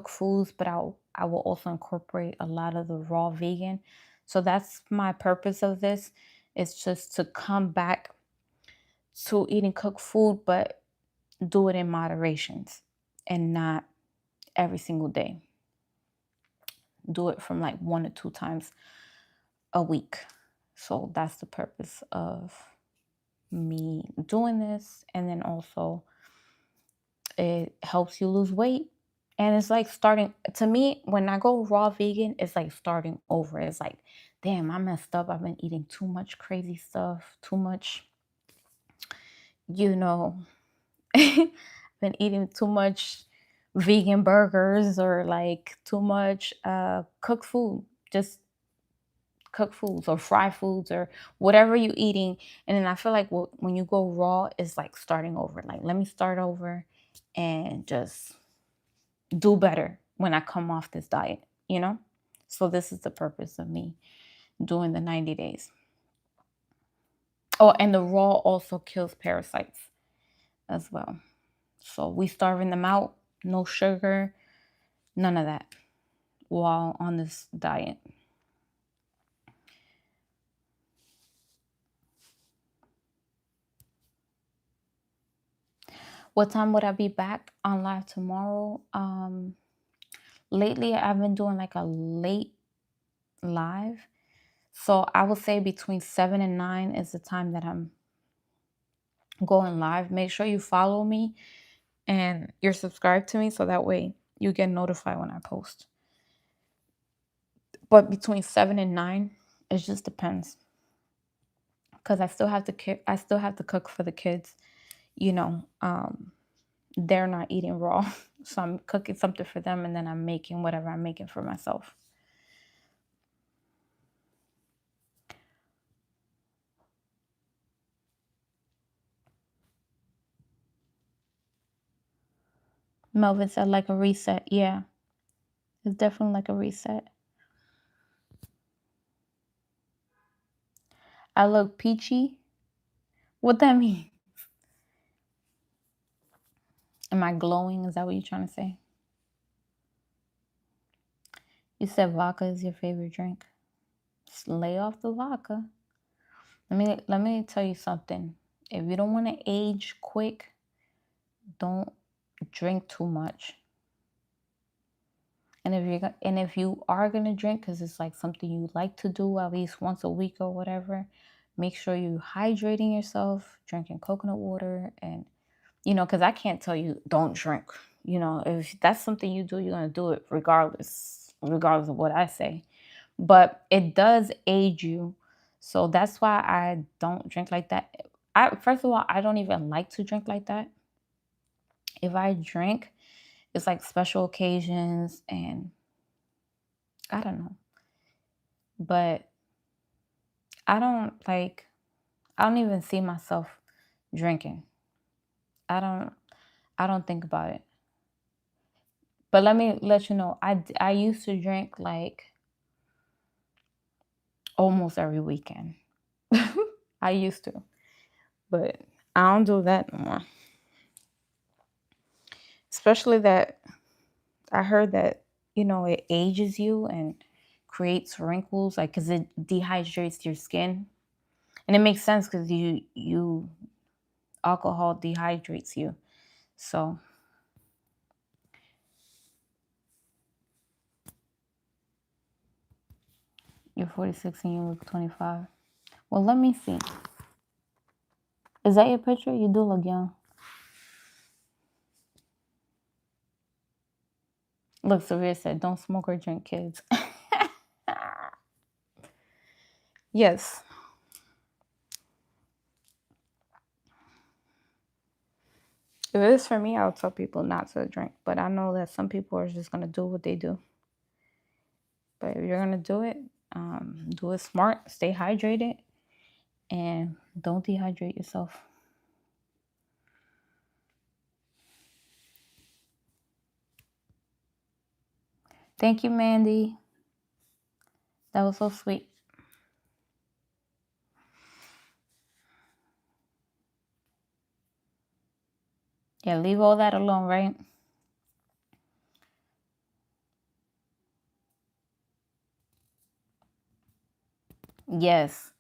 [SPEAKER 1] foods, but I will also incorporate a lot of the raw vegan. So that's my purpose of this. It's just to come back to eating cooked food, but do it in moderations and not every single day. Do it from like 1 to 2 times a week. So that's the purpose of me doing this. And then also it helps you lose weight. And it's like starting, to me, when I go raw vegan, it's like starting over. It's like, damn, I messed up. I've been eating too much crazy stuff, too much, you know, been eating too much vegan burgers or like too much cooked food, just cooked foods or fried foods or whatever you're eating. And then I feel like when you go raw, it's like starting over. Like, let me start over and just do better when I come off this diet, you know? So this is the purpose of me doing the 90 days. Oh, and the raw also kills parasites as well. So we starving them out, no sugar, none of that. while on this diet. What time would I be back on live tomorrow? Lately I've been doing like a late live. So I would say between 7 and 9 is the time that I'm going live. Make sure you follow me and you're subscribed to me so that way you get notified when I post. But between 7 and 9, it just depends. Cuz I still have to cook for the kids, you know. They're not eating raw. So I'm cooking something for them and then I'm making whatever I'm making for myself. Melvin said like a reset. Yeah, it's definitely like a reset. I look peachy. What that mean? Am I glowing? Is that what you're trying to say? You said vodka is your favorite drink. Just lay off the vodka. Let me tell you something. If you don't want to age quick, don't drink too much. And if you are gonna drink, because it's like something you like to do at least once a week or whatever, make sure you hydrating yourself, drinking coconut water, and because I can't tell you don't drink. If that's something you do, you're gonna do it regardless of what I say. But it does aid you, so that's why I don't drink like that. I First of all, I don't even like to drink like that. If I drink, it's like special occasions and I don't know. But I don't like I don't even see myself drinking. I don't I don't think about it. But let me let you know, I used to drink like almost every weekend. I used to, but I don't do that no more. Especially that I heard that it ages you and creates wrinkles, like because it dehydrates your skin, and it makes sense because you alcohol dehydrates you. So you're 46 and you look 25. Well, let me see. Is that your picture? You do look young. Look, Severe said, don't smoke or drink, kids. Yes. If it is for me, I would tell people not to drink. But I know that some people are just going to do what they do. But if you're going to do it smart, stay hydrated, and don't dehydrate yourself. Thank you, Mandy. That was so sweet. Yeah, leave all that alone, right? Yes.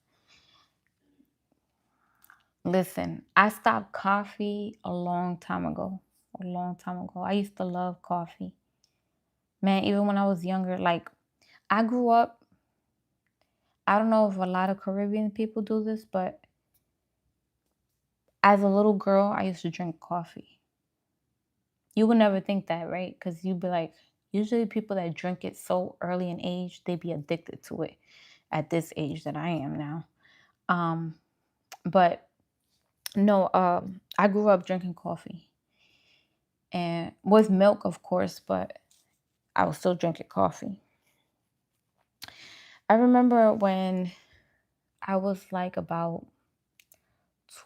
[SPEAKER 1] Listen, I stopped coffee a long time ago. A long time ago. I used to love coffee. Man, even when I was younger, like I grew up, I don't know if a lot of Caribbean people do this, but as a little girl, I used to drink coffee. You would never think that, right? Because you'd be like, usually people that drink it so early in age, they be addicted to it at this age that I am now. But no, I grew up drinking coffee and with milk, of course, but I was still drinking coffee. I remember when I was like about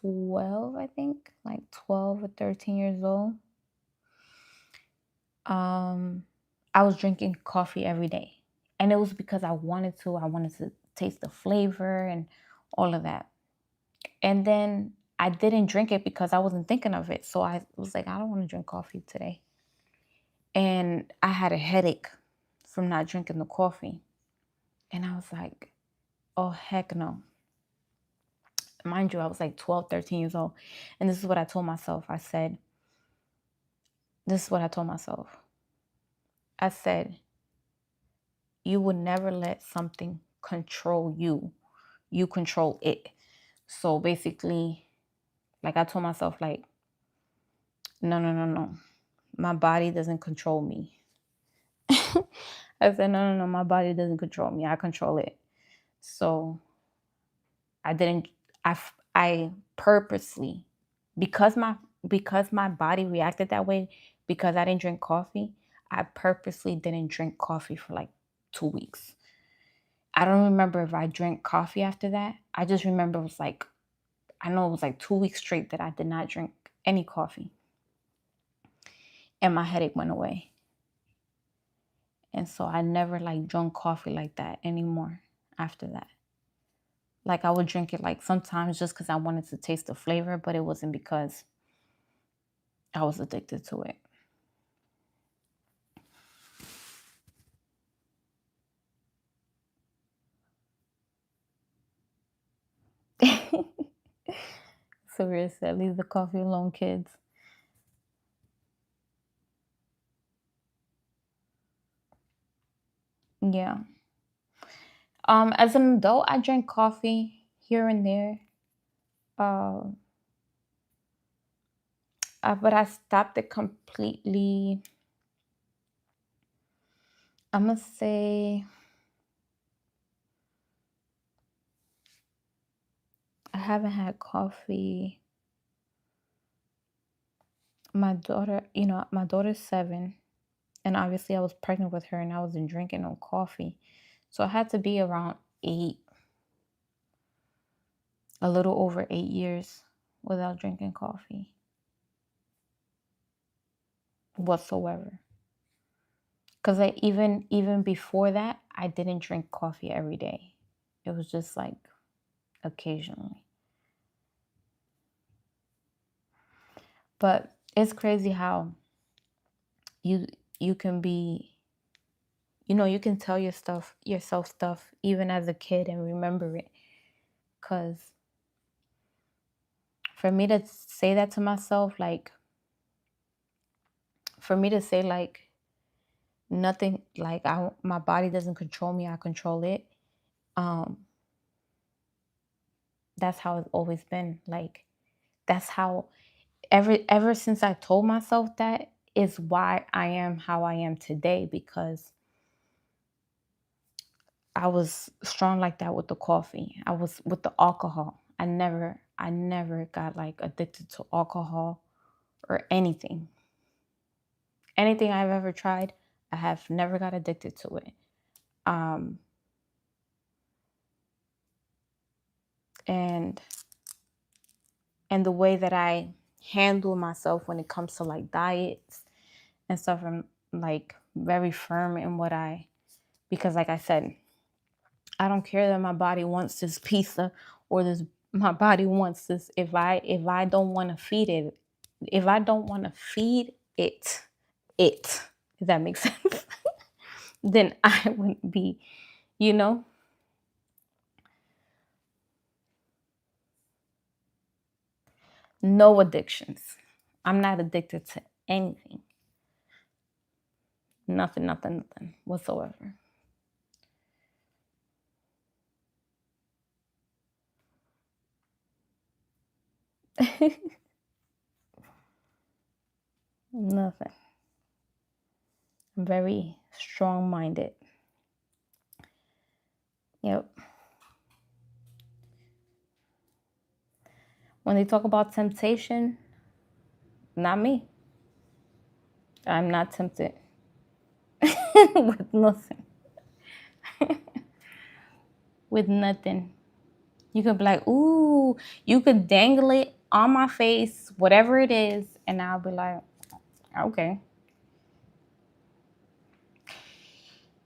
[SPEAKER 1] 12, I think, like 12 or 13 years old. I was drinking coffee every day. And it was because I wanted to. I wanted to taste the flavor and all of that. And then I didn't drink it because I wasn't thinking of it. So I was like, I don't want to drink coffee today. And I had a headache. from not drinking the coffee. And I was like, oh, heck no. Mind you, I was like 12, 13 years old. And this is what I told myself. This is what I told myself. I said, you would never let something control you. You control it. So basically, like I told myself, like, no, no, no, no. My body doesn't control me. I said, no, no, no, my body doesn't control me. I control it. So I didn't, I purposely, because my body reacted that way, because I didn't drink coffee, I purposely didn't drink coffee for like 2 weeks. I don't remember if I drank coffee after that. I just remember it was like, I know it was like 2 weeks straight that I did not drink any coffee. And my headache went away. And so I never like drunk coffee like that anymore after that. Like I would drink it like sometimes just because I wanted to taste the flavor, but it wasn't because I was addicted to it. So Rhea said, leave the coffee alone, kids. Yeah. As an adult, I drink coffee here and there. Uh, but I stopped it completely. I'm gonna say I haven't had coffee. My daughter's 7, and obviously I was pregnant with her, and I wasn't drinking no coffee, so I had to be around 8, a little over 8 years without drinking coffee whatsoever. Because even before that, I didn't drink coffee every day. It was just like occasionally. But it's crazy how you you can be, you can tell yourself stuff even as a kid and remember it. Cause for me to say that to myself, like for me to say like nothing, like my body doesn't control me, I control it. Um, that's how it's always been. Like that's how ever since I told myself that is why I am how I am today, because I was strong like that with the coffee. I was with the alcohol. I never got like addicted to alcohol or anything. Anything I've ever tried, I have never got addicted to it. Um, and and the way that I handle myself when it comes to like diets and stuff, I'm like very firm in because like I said, I don't care that my body wants this pizza or this my body wants this. If I don't want to feed it, if I don't want to feed it, if that makes sense, then I wouldn't be, you know, no addictions. I'm not addicted to anything. Nothing, nothing, nothing whatsoever. Nothing. I'm very strong minded. Yep. When they talk about temptation, not me. I'm not tempted with nothing. With nothing. You could be like, ooh, you could dangle it on my face, whatever it is, and I'll be like, okay.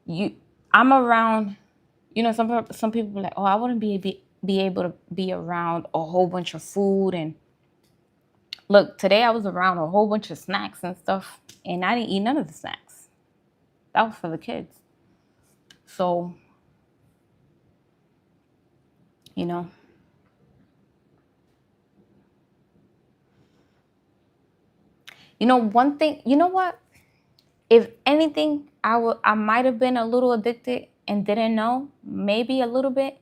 [SPEAKER 1] You, I'm around. Some people be like, oh, I wouldn't be able to be around a whole bunch of food. And look, today I was around a whole bunch of snacks and stuff, and I didn't eat none of the snacks. That was for the kids. So, you know, one thing, you know what? If anything, I might have been a little addicted and didn't know, maybe a little bit,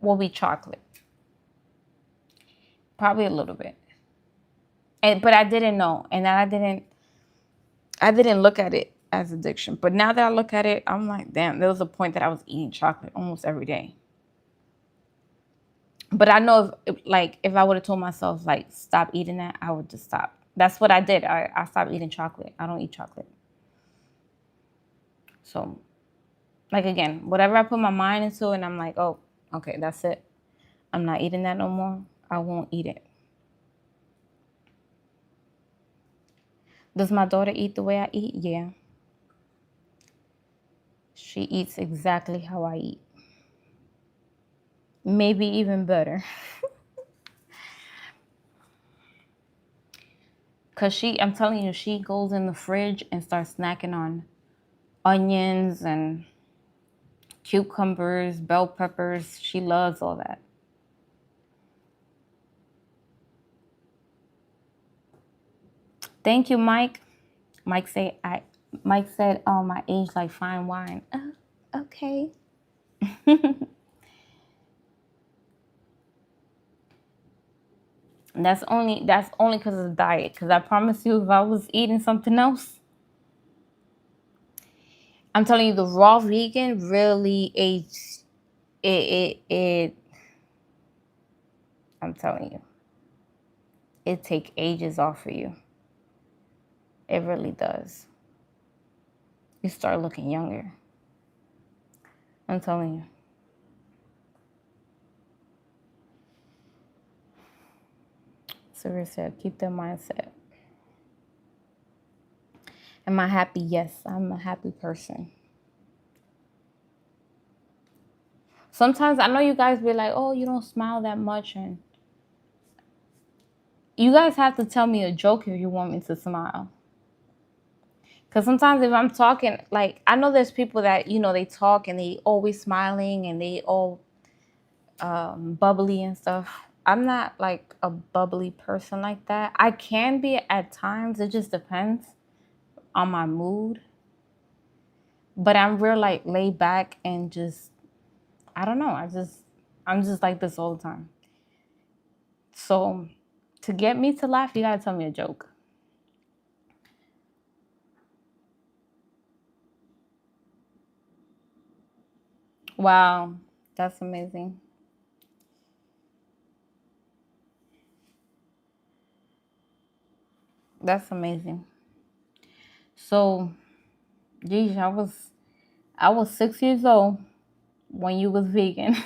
[SPEAKER 1] will be chocolate. Probably a little bit. But I didn't know. And then I didn't look at it as addiction. But now that I look at it, I'm like, damn, there was a point that I was eating chocolate almost every day. But I know if I would have told myself like stop eating that, I would just stop. That's what I did. I stopped eating chocolate. I don't eat chocolate. So like again, whatever I put my mind into and I'm like, oh, okay, that's it. I'm not eating that no more. I won't eat it. Does my daughter eat the way I eat? Yeah. She eats exactly how I eat. Maybe even better. Cause I'm telling you, she goes in the fridge and starts snacking on onions and cucumbers, bell peppers. She loves all that. Thank you, Mike. Mike say I. Mike said, "Oh, my age like fine wine." Okay. And that's only because of the diet. Because I promise you, if I was eating something else, I'm telling you, the raw vegan really aged. It. I'm telling you, it take ages off of you. It really does. You start looking younger. I'm telling you. Seriously, keep that mindset. Am I happy? Yes, I'm a happy person. Sometimes I know you guys be like, oh, you don't smile that much. And you guys have to tell me a joke if you want me to smile. Because sometimes if I'm talking, like, I know there's people that, they talk and they always smiling and they all bubbly and stuff. I'm not like a bubbly person like that. I can be at times. It just depends on my mood. But I'm real like laid back and just, I don't know. I'm just like this all the time. So to get me to laugh, you gotta tell me a joke. Wow, that's amazing. That's amazing. So, geez, I was 6 years old when you was vegan.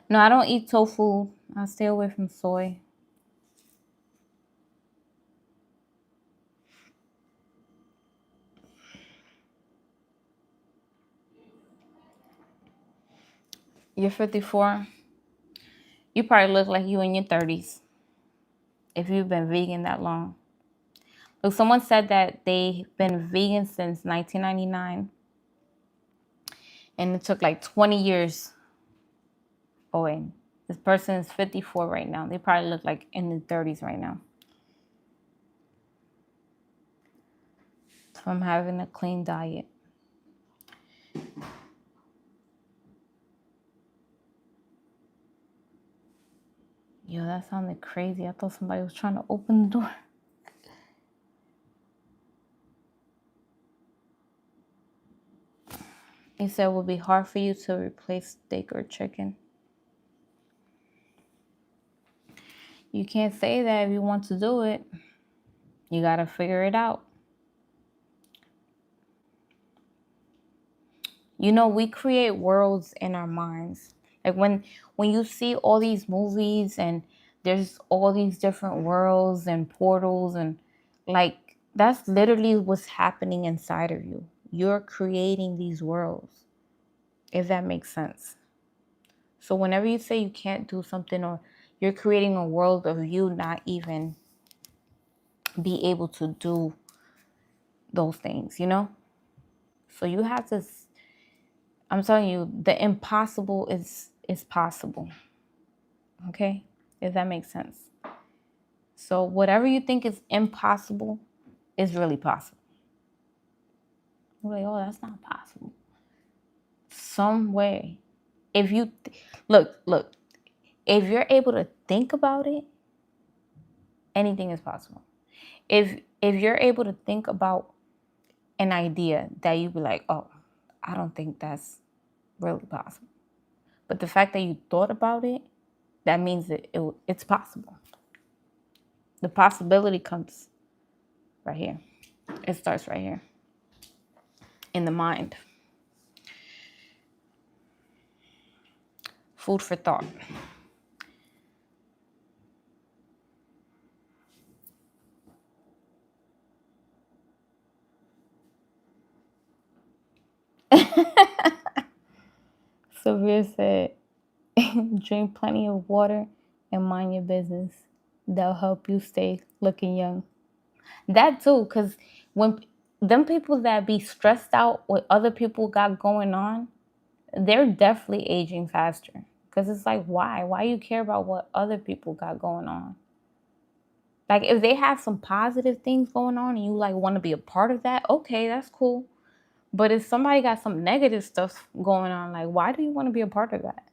[SPEAKER 1] No, I don't eat tofu. I stay away from soy. You're 54. You probably look like you in your 30s if you've been vegan that long. Look, someone said that they've been vegan since 1999, and it took like 20 years. Oh, wait. This person is 54 right now. They probably look like in their 30s right now from having a clean diet. Yo, that sounded crazy. I thought somebody was trying to open the door. He said it would be hard for you to replace steak or chicken. You can't say that if you want to do it. You got to figure it out. We create worlds in our minds. Like when you see all these movies and there's all these different worlds and portals and like that's literally what's happening inside of you. You're creating these worlds, if that makes sense. So whenever you say you can't do something or you're creating a world of you not even be able to do those things, you know? So you have to, I'm telling you, the impossible is possible. Okay? If that makes sense. So whatever you think is impossible is really possible. You're like, oh, that's not possible. Some way. If you look, if you're able to think about it, anything is possible. If you're able to think about an idea that you be like, oh, I don't think that's really possible. But the fact that you thought about it, that means that it's possible. The possibility comes right here. It starts right here in the mind. Food for thought. Severe said, drink plenty of water and mind your business. That'll help you stay looking young. That too, because when them people that be stressed out what other people got going on, they're definitely aging faster. Because it's like, why? Why you care about what other people got going on? Like, if they have some positive things going on and you like want to be a part of that, okay, that's cool. But if somebody got some negative stuff going on, like, why do you want to be a part of that?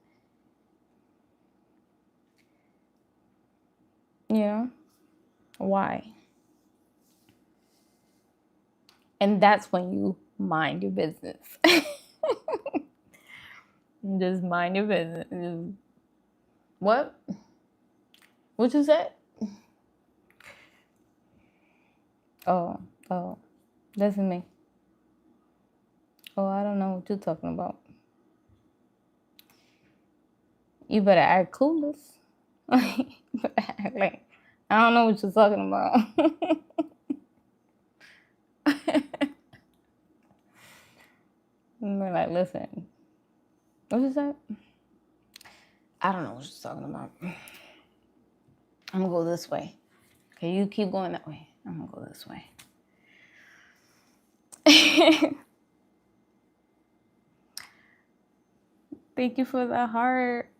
[SPEAKER 1] You know? Why? And that's when you mind your business. Just mind your business. What? What you said? Oh, that's me. Oh, I don't know what you're talking about. You better act clueless. You better act like I don't know what you're talking about. We're like, listen, what you said? I don't know what you're talking about. I'm gonna go this way. Okay, you keep going that way. I'm gonna go this way. Thank you for the heart.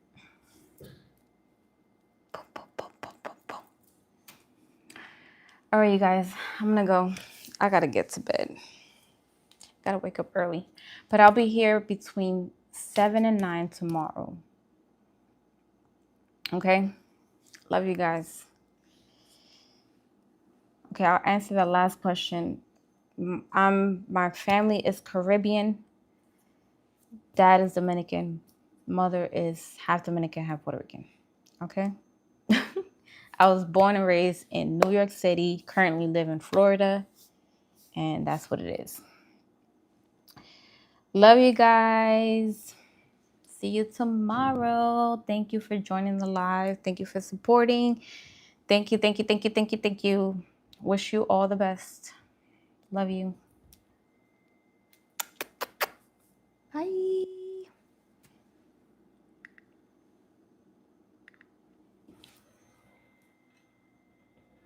[SPEAKER 1] All right, you guys, I'm gonna go. I gotta get to bed. Gotta wake up early. But I'll be here between 7 and 9 tomorrow. Okay? Love you guys. Okay, I'll answer the last question. My family is Caribbean. Dad is Dominican. Mother is half Dominican, half Puerto Rican. Okay? I was born and raised in New York City, currently live in Florida, and that's what it is. Love you guys. See you tomorrow. Thank you for joining the live. Thank you for supporting. Thank you. Wish you all the best. Love you. Bye.